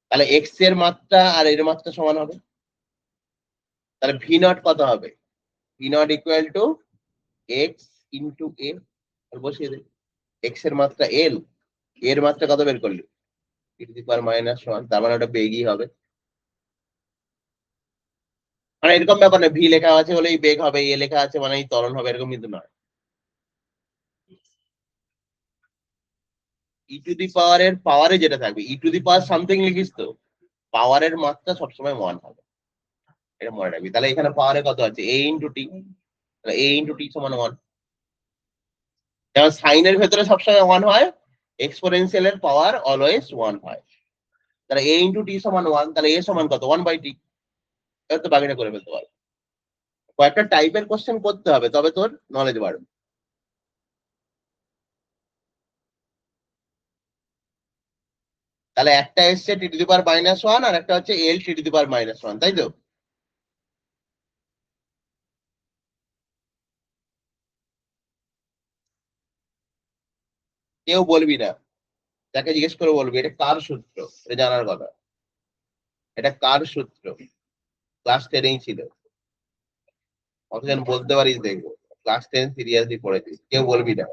তাহলে x এর মাত্রা আর এর মাত্রা সমান হবে, তাহলে ভি নট কত হবে, V naught equal to x into A, আর বসিয়ে দে। x এর মাত্রা l, এর মাত্রা কত বের করলি e টু দি পাওয়ার -1, তার মানে ওটা বেগই হবে। মানে এরকম ব্যাপার না ভি লেখা আছে বলেই বেগ হবে, এ লেখা আছে মানে ত্বরণ হবে, এরকম কিন্তু নয়। ই টু দি পাওয়ারের পাওয়ারে যেটা থাকবে ই টু দি পাওয়ার সামথিং লিখিস তো, পাওয়ারের মাত্রা সবসময় 1 হবে, এটা মনে রাখবি। তাহলে এখানে পাওয়ারে কত আছে a ইন্টু টি, তাহলে a ইন্টু টি সমান 1। যেমন সাইনের ভেতরে সবসময় 1 হয়, এক্সপোনেনশিয়ালের পাওয়ার অলওয়েজ 1 হয়। তাহলে a ইন্টু টি সমান 1, তাহলে a সমান কত 1/t। এবার তো বাকিটা করে ফেলতে পারবে। কয়েকটা টাইপের কোশ্চেন করতে হবে তবে তোর নলেজ বাড়বে। তাহলে একটা এসছে টি টু দি পাওয়ার -1 আর একটা হচ্ছে এল টি টু দি পাওয়ার -1, তাই তো? কেউ বলবি না, যাকে জিজ্ঞেস করে বলবি এটা কার সূত্র, এটা জানার কথা। এটা কার সূত্র, ক্লাস 10এই ছিল, কতজন বলতে পারিস দেখবো। ক্লাস 10 সিরিয়াসলি পড়েছিস, কেউ বলবি না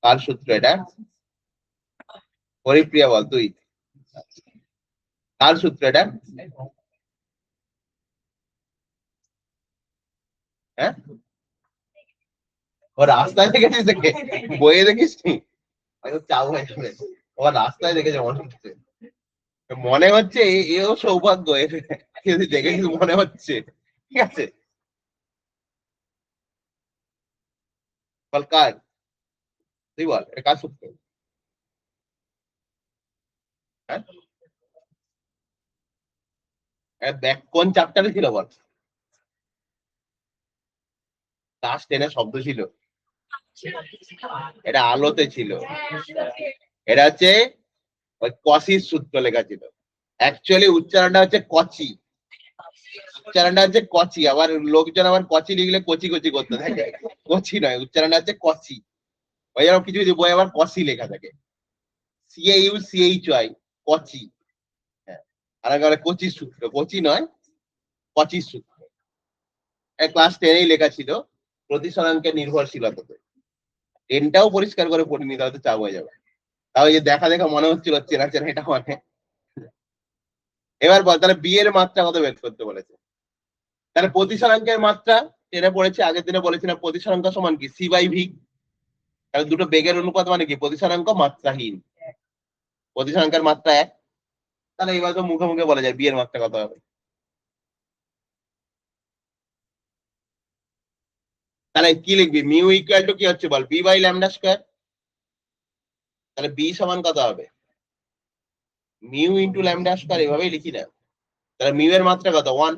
কার সূত্র এটা। হরিপ্রিয়া বল তুই, কার সূত্র এটা? হ্যাঁ, ও রাস্তায় দেখেছিস, দেখে বইয়ে দেখিস নি? হয়তো চাপ হয়ে যাবে। ও রাস্তায় দেখেছে মনে হচ্ছে, মনে হচ্ছে এও সৌভাগ্য এর, যদি দেখেছিস মনে হচ্ছে। ঠিক আছে, বল কার, তুই বল এটা কার সূত্র? হ্যাঁ, দেখ কোন চ্যাপ্টারে ছিল বল, ক্লাস 10 শব্দ ছিল, এটা আলোতে ছিল। এটা হচ্ছে ওই কসির সূত্র লেখা ছিল, অ্যাকচুয়ালি উচ্চারণটা হচ্ছে কচি, উচ্চারণটা হচ্ছে কচি, আবার লোকজন আবার কচি লিখলে কচি কচি করতে থাকে, কচি নয়, উচ্চারণটা হচ্ছে কচি। ওই যেমন কিছু কিছু বই আবার কচি লেখা থাকে, CAUCHY, কচি। হ্যাঁ, আর একেবারে কচির সূত্র, কচি নয় কচির সূত্র। ক্লাস 10এই লেখা ছিল প্রতিসরাঙ্কের নির্ভরশীলতাতে। 10টাও পরিষ্কার করে পড়িনি, তাহলে চাপ হয়ে যাবে। তাহলে যে দেখা দেখা মনে হচ্ছিল চেনা চেনা, এটা মানে। এবার বল তাহলে বি এর মাত্রা কত বের করতে বলেছে। তাহলে প্রতিসরাঙ্কের মাত্রা টেনে পড়েছে, আগের দিনে বলেছিলাম প্রতিসরাঙ্ক সমান কি সি বাই ভি। তাহলে দুটো বেগের অনুপাত মানে কি প্রতিসরাঙ্ক মাত্রাহীন, প্রতিসরাঙ্কের মাত্রা 1। তাহলে এবার তো মুখে মুখে বলা যায় বি এর মাত্রা কত হবে। তাহলে কি লিখবি, মিউ ইকুয়াল টু কি হচ্ছে বল, বি বাই ল্যামডা স্কয়ার। তাহলে বি সমান কত হবে মিউ ইন্টু ল্যামডা স্কয়ার, এভাবেই লিখি না। তাহলে মিউ এর মাত্রা কত 1,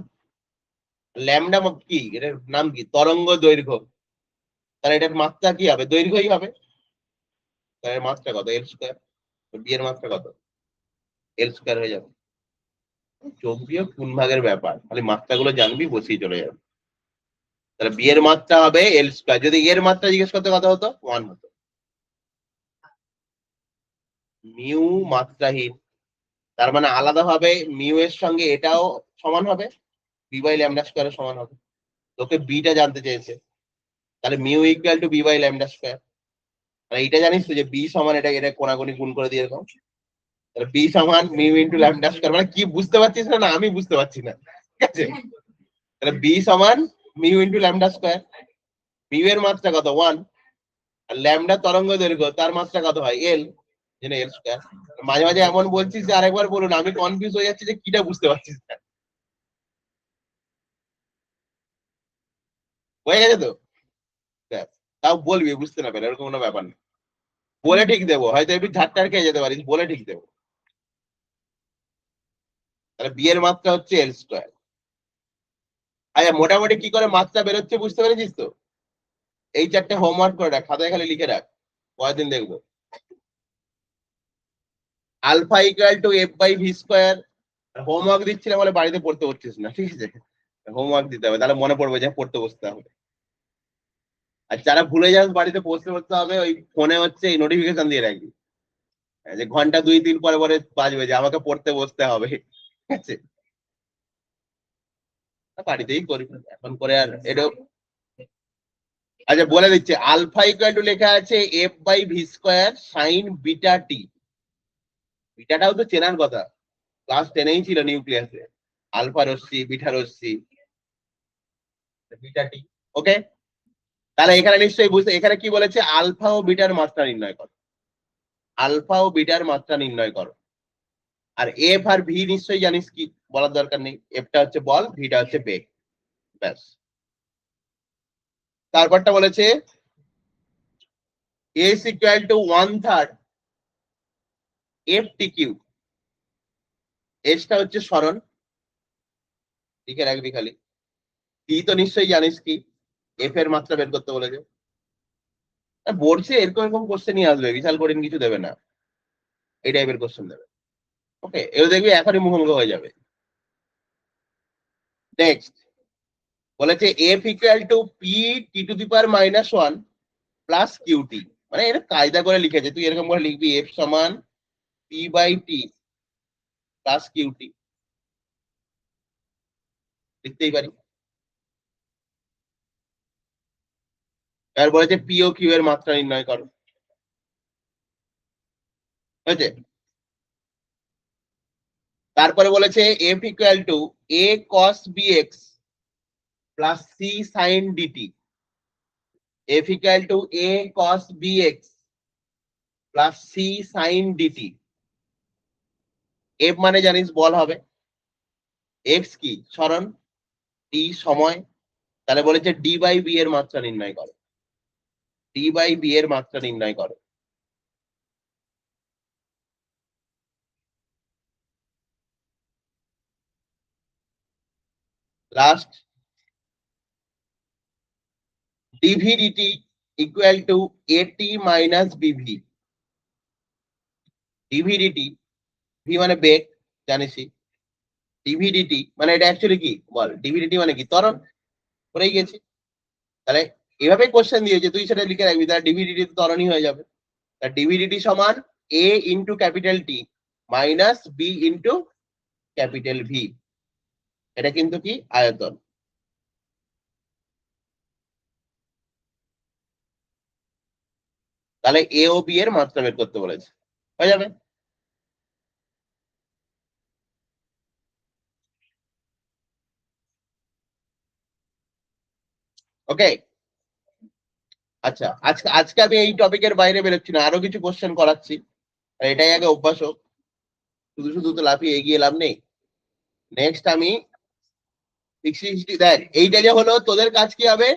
ল্যামডা কি এটার নাম কি তরঙ্গ দৈর্ঘ্য, তাহলে এটার মাত্রা কি হবে দৈর্ঘ্যই হবে, তাহলে মাত্রা কত এল স্কয়ার, বি এর মাত্রা কত এল স্কয়ার হয়ে যাবে। যোগ বিয়োগ কোন ভাগের ব্যাপার, খালি মাত্রাগুলো জানবি বসিয়ে চলে যাবে। তাহলে বি এর মাত্রা হবে এল স্কয়ার, যদি এর মাত্রা জিজ্ঞেস করতে কত হতো 1 হতো। মিউ মাত্রাহীন, তার মানে আলাদাভাবে মিউ এর সঙ্গে এটাও সমান হবে, বি বাই ল্যামডা স্কয়ারের সমান হবে। তোকে বিটা জানতে চেয়েছে, তাহলে mu equal to b by lambda square. তাহলে এইটা জানিস তো যে বি সমান এটা এটা কোনাকুনি গুণ করে দিয়ে এরকম, তাহলে বি সমান মিউ ইন্টু ল্যামডা স্কয়ার। মানে কি বুঝতে পারছিস না, না আমি বুঝতে পারছি না, ঠিক আছে? তাহলে বি সমান mu into lambda square, mu এর মাত্রা কত 1, আর ল্যামডা তরঙ্গ দৈর্ঘ্য তার মাত্রা কত হয় এল, জেনে এল স্কয়ার। মাঝে মাঝে এমন বলছিস যে আরেকবার বলুন, আমি কনফিউজ হয়ে যাচ্ছি যে কিটা বুঝতে পারছিস না। হয়ে গেছে তো? ব্যাস। তাও বলবি বুঝতে না পারে, এরকম কোনো ব্যাপার না। বলে ঠিক দেবো, হয়তো একটু ঝাড়টার খেয়ে যেতে পারিস, বলে ঠিক দেবো। তাহলে বি এর মাত্রা হচ্ছে এল স্কোয়ার। আচ্ছা, মোটামুটি কি করে মাত্রা বেরোচ্ছে বুঝতে পেরেছিস তো? এই চারটে হোমওয়ার্ক করে রাখ, খাতায় খালি লিখে রাখ, পরের দিন দেখবো। Alpha equal to f by V square. Homework দিচ্ছিলাম বলে বাড়িতে পড়তে বসছিস না, ঠিক আছে? হোমওয়ার্ক দিতে হবে, তাহলে মনে পড়বে যে পড়তে বসতে হবে। আর যারা ভুলে যাস বাড়িতে পড়তে বসতে হবে, ওই ফোনে হচ্ছে এই নোটিফিকেশন দিয়ে রাখবি, যে ঘন্টা 2-3 পরে পরে বাজবে যে আমাকে পড়তে বসতে হবে, ঠিক আছে? বাড়িতেই করি এখন করে আর এটা। আচ্ছা বলে দিচ্ছে, আলফা ইকুয়াল টু লেখা আছে F by V square sine beta T. বিটাটাও তো চেনার কথা, ক্লাস 10এই ছিল নিউক্লিয়াসে। আলফা রশ্মি, বিটা রশ্মি, বিটা টি। ওকে, তাহলে এখানে নিশ্চয়ই বুঝতে, এখানে কি বলেছে, আলফা ও বিটার মাত্রা নির্ণয় করো। আলফা ও বিটার মাত্রা নির্ণয় করো। আর এফ আর ভি নিশ্চয়ই জানিস, কি বলার দরকার নেই, এফটা হচ্ছে বল, ভিটা হচ্ছে বেগ। ব্যাস। তারপরটা বলেছে S equal to 1/3 F T Q. এসটা হচ্ছে সরণ, লিখে রাখবি খালি। টি তো নিশ্চয়ই জানিস কি, এফ এর মাত্রা বের করতে বলেছে। বলছে এরকম এরকম কোশ্চেনই আসবে, বিশাল কঠিন কিছু দেবে না, এই টাইপের কোশ্চেন দেবে। ওকে, এগুলো দেখবি এখনই মুখোমুখি হয়ে যাবে। নেক্সট বলেছে f equal two P T to the power -1 plus cutie. মানে এটা কায়দা করে লিখেছে, তুই এরকম করে লিখবি এফ সমান p by t plus qt, লিখতেই পারি। এবার বলেছে পি ও কিউ এর মাত্রা নির্ণয় করো, হয়েছে? তারপরে বলেছে f equal to A cos b x plus c sine dt. F equal to A cos b x plus c sine dt. F মানে জানিস বল হবে, এক্স কি সরণ, টি সময়। তাহলে বলেছে ডি বাই বি এর মাত্রা নির্ণয় করো, ডি বাই বি এর মাত্রা নির্ণয় করো। Last dv dt equal to at minus bv. Dv dt, v মানে বেগ জানিসই, ডিভি ডিটি মানে এটা অ্যাকচুয়ালি কি বল, ডিভি ডিটি মানে কি ত্বরণ, করেই গেছি। তাহলে এভাবে কোশ্চেন দিয়েছে, তুই সেটা লিখে রাখবি, তাহলে ডিভি ডিটি ত্বরণই হয়ে যাবে। তাহলে ডিভি ডিটি সমান A into capital T minus B into capital V. এটা কিন্তু কি আয়তন। তাহলে এ ও বি এর মাত্রা বের করতে বলেছে, হয়ে যাবে। ওকে, আচ্ছা আজকে আজকে আমি এই টপিকের বাইরে বেরোচ্ছি না, আরো কিছু কোশ্চেন করাচ্ছি, আর এটাই আগে অভ্যাস হোক, শুধু শুধু তো লাফিয়ে এগিয়ে লাভ নেই। নেক্সট আমি 60 দেখ, এইটা যে হলো তোদের কাজ কি হবে,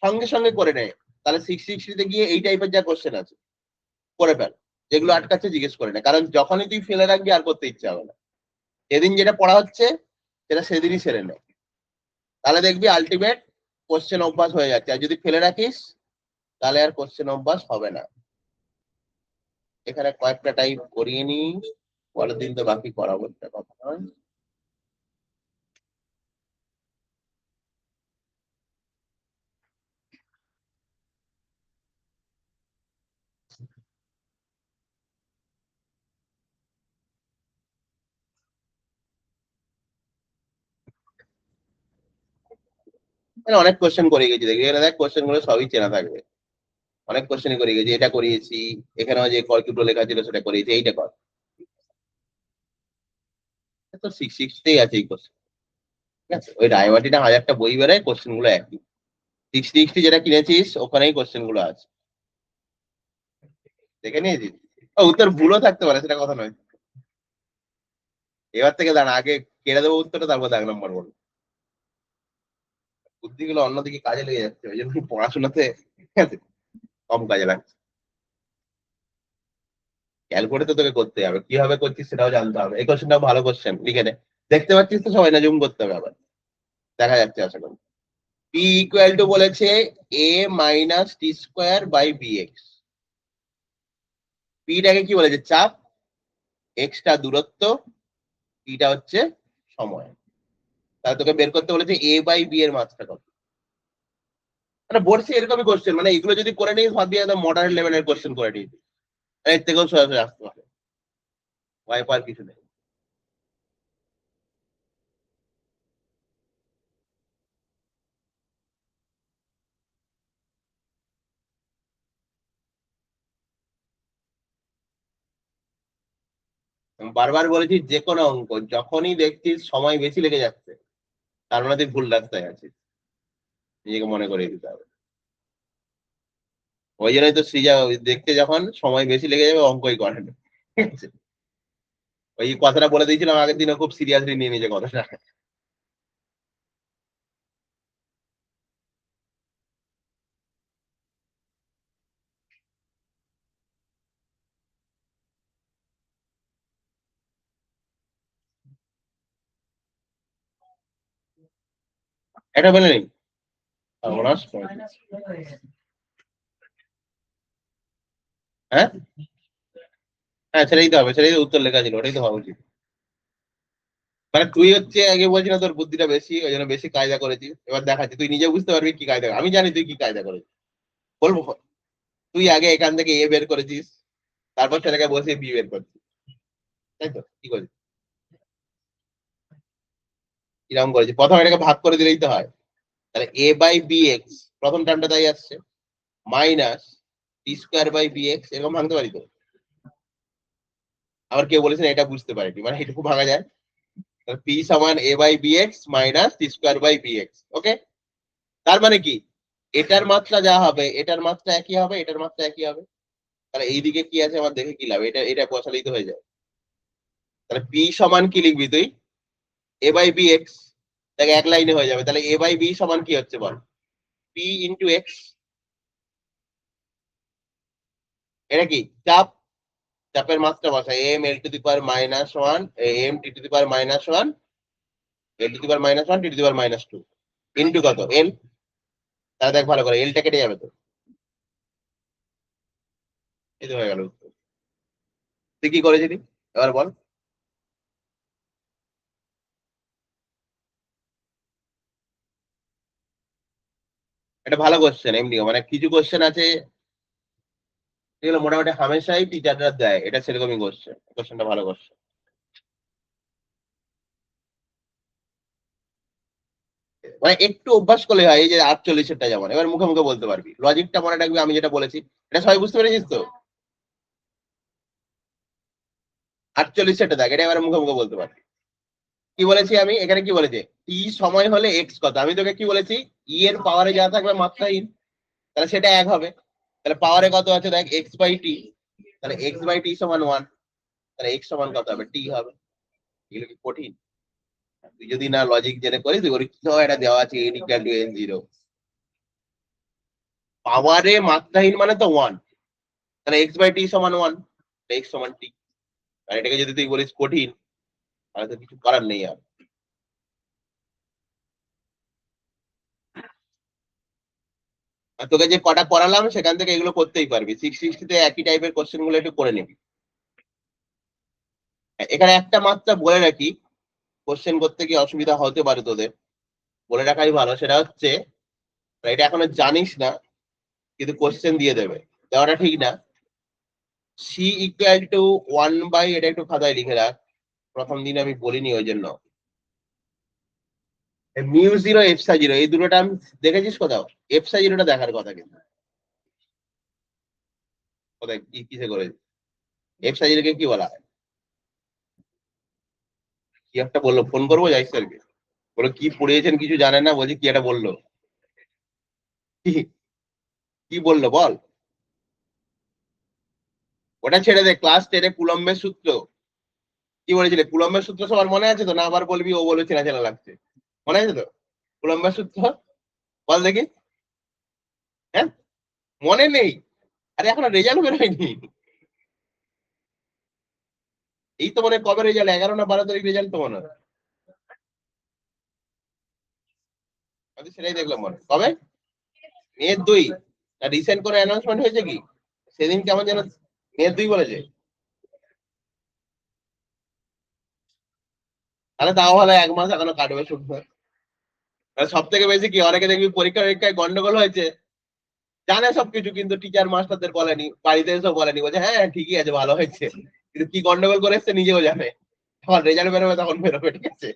সঙ্গে সঙ্গে করে নেয়। তাহলে 60 গিয়ে এই টাইপের যা কোশ্চেন আছে করে ফেল, যেগুলো আটকাচ্ছে জিজ্ঞেস করে না, কারণ যখনই তুই ফেলে রাখবি আর করতে ইচ্ছা হবে না। যেদিন যেটা পড়া হচ্ছে সেটা সেদিনই সেরে নেয়, তাহলে দেখবি আলটিমেট কোশ্চেন অভ্যাস হয়ে যাচ্ছে। আর যদি ফেলে রাখিস তাহলে আর কোশ্চেন অভ্যাস হবে না। এখানে কয়েকটা টাইপ করিয়ে নি, পরের দিন তো বাকি করাবো, একটা কথা নয়। মানে অনেক কোশ্চেন করে গেছি, দেখি এখানে দেখ কোশ্চেন গুলো সবই চেনা থাকবে। অনেক কোশ্চেনই করে গেছি, এটা করিয়েছি, এখানেও যে কল দুটো লেখা ছিল সেটা করিয়েছি, এইটা কর। তো 660 আছে এই কোশ্চেন, ঠিক আছে? ওই রায়মাটিটা 1000টা বই বেরোয়, কোশ্চেন গুলো একই। 60 যেটা কিনেছিস ওখানেই কোশ্চেন গুলো আছে, দেখে নিয়েছিস। উত্তর ভুলও থাকতে পারে, সেটা কথা নয়। এবার থেকে দাঁড়া, আগে কেড়ে দেবো উত্তরটা, তারপর দাগ নম্বর বলবো। বুদ্ধিগুলো অন্যদিকে কাজে লেগে যাচ্ছে, ওই জন্য পড়াশোনাতে ঠিক আছে কম কাজে লাগছে। ক্যালকুলেট তো তোকে করতে হবে, কিভাবে করছিস সেটাও জানতে হবে। এই কোশ্চেনটাও ভালো কোশ্চেন, লিখে নে। দেখতে পাচ্ছিস তো সবাই, না জুম করতে হবে আবার? দেখা যাচ্ছে আশা করি। পি ইকুয়াল টু বলেছে A minus T square by B X. পিটাকে কি বলেছে? চাপ। এক্সটা দূরত্ব, টিটা হচ্ছে সময়। তাহলে তোকে বের করতে বলেছে এ বাই বি এর মাত্রা কত। মানে বলছি এরকমই কোশ্চেন, মানে এগুলো যদি করে নিস ভাবি একদম মডার্ন লেভেলের কোশ্চেন করে নিস, এর থেকেও সরাসরি আসতে পারে, ভয় পাওয়ার কিছু নেই। আমি বারবার বলেছি যে কোনো অঙ্ক যখনই দেখছিস সময় বেশি লেগে যাচ্ছে, তার মানে তুই ভুল রাস্তায় আছিস, নিজেকে মনে করিয়ে দিতে হবে। ওই জন্যই তো সৃজা দেখতে যখন সময় বেশি লেগে যাবে অঙ্কই করে না, ঠিক আছে? ওই কথাটা বলে দিয়েছিলাম আগের দিনে, খুব সিরিয়াসলি নিয়ে নিজে কথাটা। এটা বলে নেই সর্বনাশ। হ্যাঁ হ্যাঁ, সেটাই তো হবে, সেটাই তো উত্তর লেখা ছিল, ওটাই তো হওয়া উচিত। মানে তুই হচ্ছে আগে বলছি না তোর বুদ্ধিটা বেশি, ওই জন্য বেশি কায়দা করেছিস, এবার দেখাচ্ছি তুই নিজে বুঝতে পারবি কি কায়দা। আমি জানি তুই কি কায়দা করেছিস, বলবো। তুই আগে এখান থেকে এ বের করেছিস, তারপর সেটাকে বসে বি বের করছিস, তাই তো? কি করেছিস? কিরকম করেছিস? প্রথমে এটাকে ভাগ করে দিলেই তো হয়। তাহলে এ বাই বি এক্স, প্রথম টার্মটা তাই আসছে, minus T square by B x, এরকম ভাঙতে পারি তো। আবার কেউ বলেছেন এটা বুঝতে পারেনি, মানে এটুকু ভাঙা যায়। পি সমান A by B X minus T square by B X, okay. তার মানে কি, এটার মাত্রা যা হবে এটার মাত্রা একই হবে, এটার মাত্রা একই হবে। তাহলে এইদিকে কি আছে আমার দেখে কি লাভ, এটা এটা বসালেই তো হয়ে যায়। তাহলে পি সমান কি লিখবি তুই? এ বাই বি এক্স, তাকে এক লাইনে হয়ে যাবে। তাহলে এ বাই বি সমান কি হচ্ছে বল? P into x. এটা কি চাপ? চাপের মাত্রা বসা, M L to the power minus one, M T to the power minus one, L to the power minus one, T to the power minus two, into কত এল। তাহলে দেখ ভালো করে, এলটা কেটে যাবে তো, এই তো হয়ে গেল উত্তর। তুই কি করেছিলি এবার বল? এটা ভালো কোশ্চেন এমনি, মানে কিছু কোশ্চেন আছে যেগুলো মোটামুটি হামেশাই টিচাররা দেয়, এটা সেরকমই কোশ্চেন, কোশ্চেনটা ভালো কোশ্চেন। মানে একটু অভ্যাস করলে হয়, এই যে 48 যেমন এবার মুখে মুখে বলতে পারবি, লজিকটা মনে রাখবি, আমি যেটা বলেছি এটা সবাই বুঝতে পেরেছিস তো। 48 দেখ, এটা এবার মুখে মুখে বলতে পারবি। কি বলেছি আমি এখানে, কি বলেছে? টি সময় হলে এক্স কত, আমি তোকে কি বলেছি? ই এর পাওয়ারে যা থাকবে মাত্রাহীন, তাহলে সেটা এক হবে। তাহলে পাওয়ারে কত আছে দেখ, এক্স বাই টি। তাহলে এক্স বাই টি সমান ওয়ান, তাহলে এক্স সমান কত হবে? টি হবে। এগুলো কি কঠিন? তুই যদি না লজিক জেনে করিস, তুই বলি কি হয়, এটা দেওয়া আছে N equal to N zero. পাওয়ারে মাত্রাহীন মানে তো ওয়ান, তাহলে এক্স বাই টি সমান ওয়ান, এক্স সমান টি। আর এটাকে যদি তুই বলিস কঠিন, তাহলে তো কিছু করার নেই আর। আর তোকে যে কটা করালাম সেখান থেকে এগুলো করতেই পারবি, 660 একই টাইপের কোশ্চেন গুলো একটু করে নিবি। এখানে একটা মাত্রা বলে রাখি, কোশ্চেন করতে গিয়ে অসুবিধা হতে পারে তোদের, বলে রাখাই ভালো। সেটা হচ্ছে, এটা এখনো জানিস না কিন্তু কোশ্চেন দিয়ে দেবে, দেওয়াটা ঠিক না। C equal to one by, এটা একটু খাতায় লিখে রাখ, প্রথম দিন আমি বলিনি ওই জন্য। মিউ জিরো এফসা জিরো, এই দুটোটা আমি দেখেছিস কোথাও? এফসা জিরোটা দেখার কথা, কিন্তু কোথায় কি কিসে করে? এফসা জিরোকে কি বলা হয়? কি একটা বললো, ফোন করবো যাই স্যারকে, বলো কি পড়িয়েছেন কিছু জানেন না, বলছি কি একটা বললো, কি কি বললো বল? ওটা ছেড়ে দে, ক্লাস 10-এ কুলম্বের সূত্র কি বলেছিলে? কুলম্বের সূত্র সবার মনে আছে তো? না আবার বলবি ও বলে চেনা চেনা লাগছে? মনে আছে তো কুলম্বের সূত্র? বল দেখি। হ্যাঁ, মনে নেই? আরে এখনো রেজাল্ট বেরোয়নি। এই তো মনে হয় কবে রেজাল্ট, 11 না 12 তারিখ রেজাল্ট তো মনে হয়। আমি সেটাই দেখলাম মনে হয়। কবে? মে 2? রিসেন্ট করে অ্যানাউন্সমেন্ট হয়েছে কি? সেদিন কেমন যেন মে 2 বলেছে। তাহলে তাও ভালো, 1 মাস এখনো কাটবে শুনতে। সব থেকে বেশি কি, অনেকে দেখবি পরীক্ষা পরীক্ষায় গন্ডগোল হয়েছে, জানে সবকিছু কিন্তু টিচার মাস্টারদের বলেনি, বাড়িতে এসেও বলেনি, বলছে হ্যাঁ ঠিকই আছে ভালো হয়েছে, কিন্তু কি গন্ডগোল করে এসছে নিজেও জানে। যখন রেজাল্ট বেরোবে তখন বেরোবে, ঠিক আছে?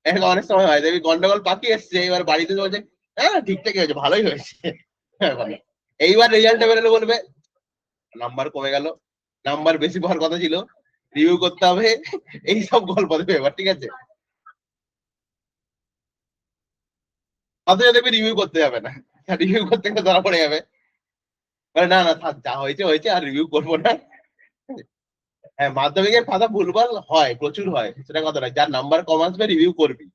এরকম অনেক সময় হয় দেখবি গন্ডগোল পাকিয়ে এসছে, এবার বাড়িতে এসে বলছে হ্যাঁ ঠিকঠাকই হয়েছে ভালোই হয়েছে। এইবার রেজাল্টে বেরোলে বলবে নাম্বার কমে গেল, নাম্বার বেশি পাওয়ার কথা ছিল, রিভিউ করতে হবে, এই সব গল্প দেবে এবার, ঠিক আছে? অথচ দেখবি রিভিউ করতে যাবে না, রিভিউ করতে গেলে ধরা পড়ে যাবে, মানে না না থাক যা হয়েছে হয়েছে আর রিভিউ করবো না। হ্যাঁ, মাধ্যমিকের খাতা ভুলভাল হয়, প্রচুর হয়, সেটা কথা নয়, যার নাম্বার কম আসবে রিভিউ করবি।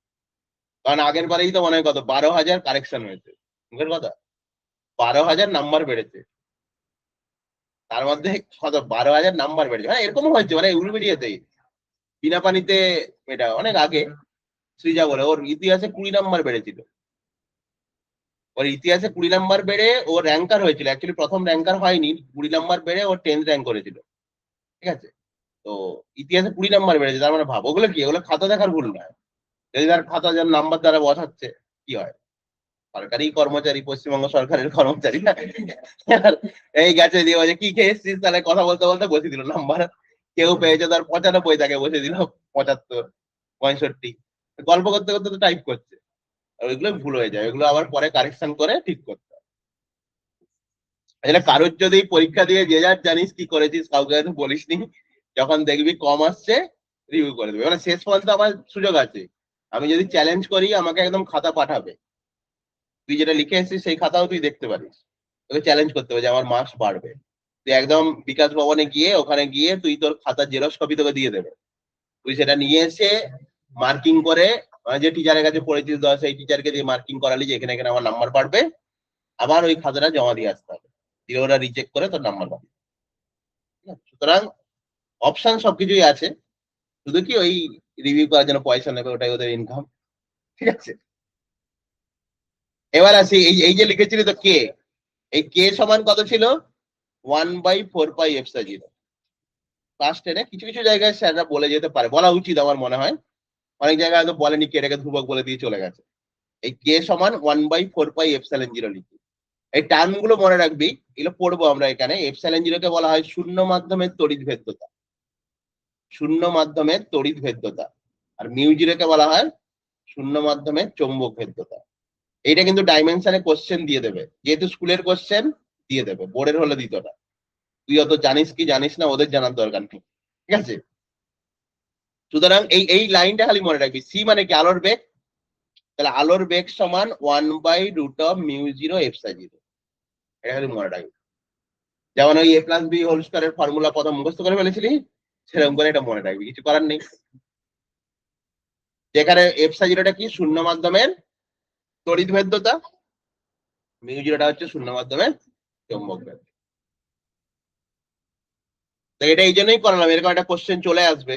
কারণ আগের বারেই তো মনে হয় কত 12,000 কারেকশন হয়েছে, মুখের কথা, 12,000 নাম্বার বেড়েছে, তার মধ্যে কত 12,000 নাম্বার বেড়েছে, মানে এরকমও হয়েছে, মানে উলুবেড়িয়াতেই বিনা পানিতে, এটা অনেক আগে, সৃজা বলে ওর ইতিহাসে 20 নাম্বার বেড়েছিল, ওর ইতিহাসে 20 নাম্বার বেড়ে ও র্যাঙ্কার হয়েছিল, অ্যাকচুয়ালি প্রথম র্যাঙ্কার হয়নি, 20 নাম্বার বেড়ে ও 10th র্যাঙ্ক করেছিল, ঠিক আছে? তো ইতিহাসে 20 নাম্বার বেড়েছে, তার মানে ভাব ওগুলো কি, ওগুলো খাতা দেখার ভুল না, যদি তার খাতা যার নাম্বার দ্বারা বসাচ্ছে কি হয়, সরকারি কর্মচারী, পশ্চিমবঙ্গ সরকারের কর্মচারী না, এই গেছে দিয়ে বলছে কি খেয়ে এসছিস, তাহলে কথা বলতে বলতে বসে দিল নাম্বার, কেউ পেয়েছে তার 95, তাকে বসে দিল 75, 65, গল্প করতে করতে তো টাইপ করছে, আর ওইগুলো ভুল হয়ে যায়, ওইগুলো আবার পরে কারেকশন করে ঠিক করতে হয়। আসলে কারোর যদি পরীক্ষা দিয়ে যে যার জানিস কি করেছিস, কাউকে হয়তো বলিসনি, যখন দেখবি কম আসছে রিভিউ করে দেবে, মানে শেষ পর্যন্ত আমার সুযোগ আছে, আমি যদি চ্যালেঞ্জ করি আমাকে একদম খাতা পাঠাবে, তুই যেটা লিখে এসেছিস সেই খাতাও তুই দেখতে পারিস, তোকে চ্যালেঞ্জ করতে হবে যে আমার মার্কস বাড়বে, তুই একদম বিকাশ ভবনে গিয়ে ওখানে গিয়ে তুই তোর খাতার জেরক্স কপি তোকে দিয়ে দেবে, তুই সেটা নিয়ে এসে মার্কিং করে, যে টিচারের কাছে পড়েছিস ধর সেই টিচারকে দিয়ে মার্কিং করালি যে এখানে এখানে আমার নাম্বার বাড়বে, আবার ওই খাতাটা জমা দিয়ে আসতে হবে, দিয়ে ওরা রিচেক করে তোর নাম্বার পাবে। সুতরাং অপশন সবকিছুই আছে, শুধু কি ওই রিভিউ করার জন্য পয়সা নেবে, ওটাই ওদের ইনকাম, ঠিক আছে? এবার আসি, এই এই যে লিখেছিলি তো কে, এই কে সমান কত ছিল? 1/4πε0। ক্লাস 10-এ কিছু কিছু জায়গায় স্যাররা বলে যেতে পারে, বলা উচিত আমার মনে হয়, অনেক জায়গায় হয়তো বলেনি, কে এটাকে ধ্রুবক বলে দিয়ে চলে গেছে। এই কে সমান 1/4πε0 লিখি, এই টার্ম গুলো মনে রাখবি, এগুলো পড়বো আমরা এখানে। এপসাইলন 0 কে বলা হয় শূন্য মাধ্যমের তড়িৎ ভেদ্যতা, শূন্য মাধ্যমের তড়িৎ ভেদ্যতা, আর মিউ 0 কে বলা হয় শূন্য মাধ্যমের চৌম্বক ভেদ্যতা। এইটা কিন্তু ডাইমেনশনে কোশ্চেন দিয়ে দেবে, যেহেতু স্কুলের কোশ্চেন দিয়ে দেবে, বোর্ডের হলে দিত না, তুই অত জানিস কি জানিস না ওদের জানার দরকার নেই, ঠিক আছে? সুতরাং এই এই লাইনটা খালি মনে রাখবি, সি মানে কি, আলোর বেগ, তাহলে আলোর বেগ সমান 1/√μ0ε0, এটা খালি মনে রাখবি। যেমন ওই a+b² ফর্মুলা প্রথম মুখস্থ করে ফেলেছিলি, সেরকম করে এটা মনে রাখবি, কিছু করার নেই। যেখানে ε0টা কি, শূন্য মাধ্যমের তড়িৎ ভেদ্যতা, μ0টা হচ্ছে শূন্য মাধ্যমের চৌম্বক ভেদ্যতা। তো এটা এই জন্যই করালাম, এরকম একটা কোশ্চেন চলে আসবে,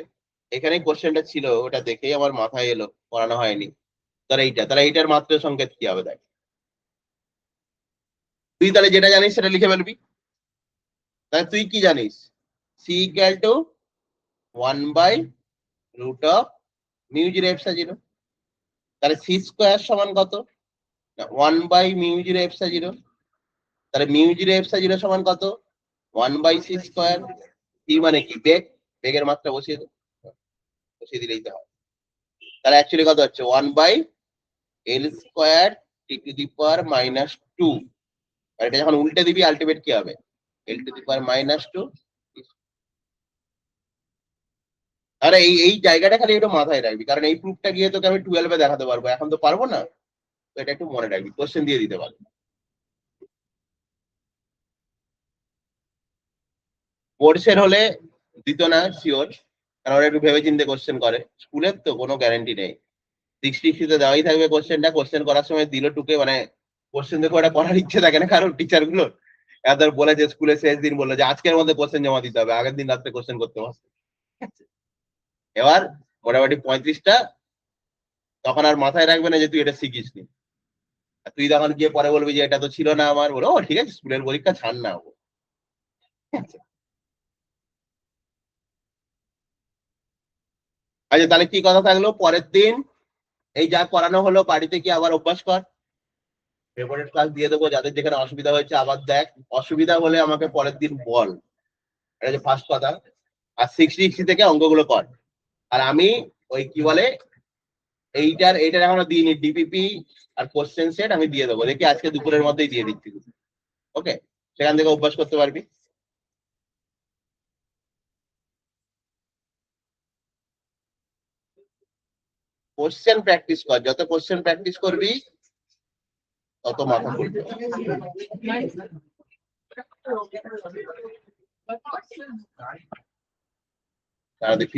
এখানেই কোশ্চেনটা ছিল, ওটা দেখেই আমার মাথায় এলো, পড়ানো হয়নি। তাহলে এইটার মাত্রা সংকেত কি হবে দেখ, তুই তাহলে যেটা জানিস সেটা লিখে ফেলবি। তাহলে তুই কি জানিস, সি ইকুয়াল টু 1/√μ0ε0, তাহলে সি স্কোয়ার সমান কত, 1/μ0ε0, তাহলে μ0ε0 সমান কত, 1/c²। সি মানে কি, বেগ, বেগের মাত্রা বসিয়ে দে, বসিয়ে দিলেই তো হয়। তাহলে অ্যাকচুয়ালি কত হচ্ছে, 1/L² T⁻²²। আর এটা যখন উল্টে দিবি আলটিমেট কি হবে, L⁻²²। আরে এই এই জায়গাটা খালি একটু মাথায় রাখবি, কারণ এই প্রুফটা গিয়ে তোকে আমি 12-এ দেখাতে পারবো, এখন তো পারবো না, তো এটা একটু মনে রাখবি, কোশ্চেন দিয়ে দিতে পারবো। কোর্সের হলে দিত না শিওর, কারণ ওরা একটু ভেবে চিন্তে কোশ্চেন করে। স্কুলের তো কোনো গ্যারান্টি নেই। 60 তে দেওয়াই থাকবে কোশ্চেনটা, কোশ্চেন করার সময় দিল টুকে, মানে কোশ্চেন দেখে ওটা করার ইচ্ছে থাকে না কারণ টিচার গুলো। এদের বলে যে স্কুলে শেষ দিন বললো যে আজকের মধ্যে কোশ্চেন জমা দিতে হবে, আগের দিন রাত্রে কোশ্চেন করতে হবে। এবার মোটামুটি 35টা, তখন আর মাথায় রাখবে না যে তুই এটা শিখিস নি। তুই তখন গিয়ে পরে বলবি যে এটা তো ছিল না আমার, বলো ঠিক আছে স্কুলের পরীক্ষা ছাড় না। আচ্ছা তাহলে কি কথা থাকলো, পরের দিন এই যা করানো হলো বাড়িতে কি আবার অভ্যাস কর, ফেভারিট ক্লাস দিয়ে দেবো, যাদের যেখানে অসুবিধা হয়েছে আবার দেখ, অসুবিধা হলে আমাকে পরের দিন বল, এটা যে ফার্স্ট কথা। আর 60 থেকে অঙ্কগুলো কর। আর আমি ওই কি বলে এইটার এখনো দিইনি, ডিপিপি আর কোশ্চেন সেট আমি দিয়ে দেবো, দেখি আজকে দুপুরের মধ্যেই দিয়ে দিচ্ছি। ওকে, সেখান থেকে অভ্যাস করতে পারবি। কোশ্চেন প্র্যাকটিস কর, যত কোশ্চেন প্র্যাকটিস করবি তত মাথা খুলবে। তারা দেখি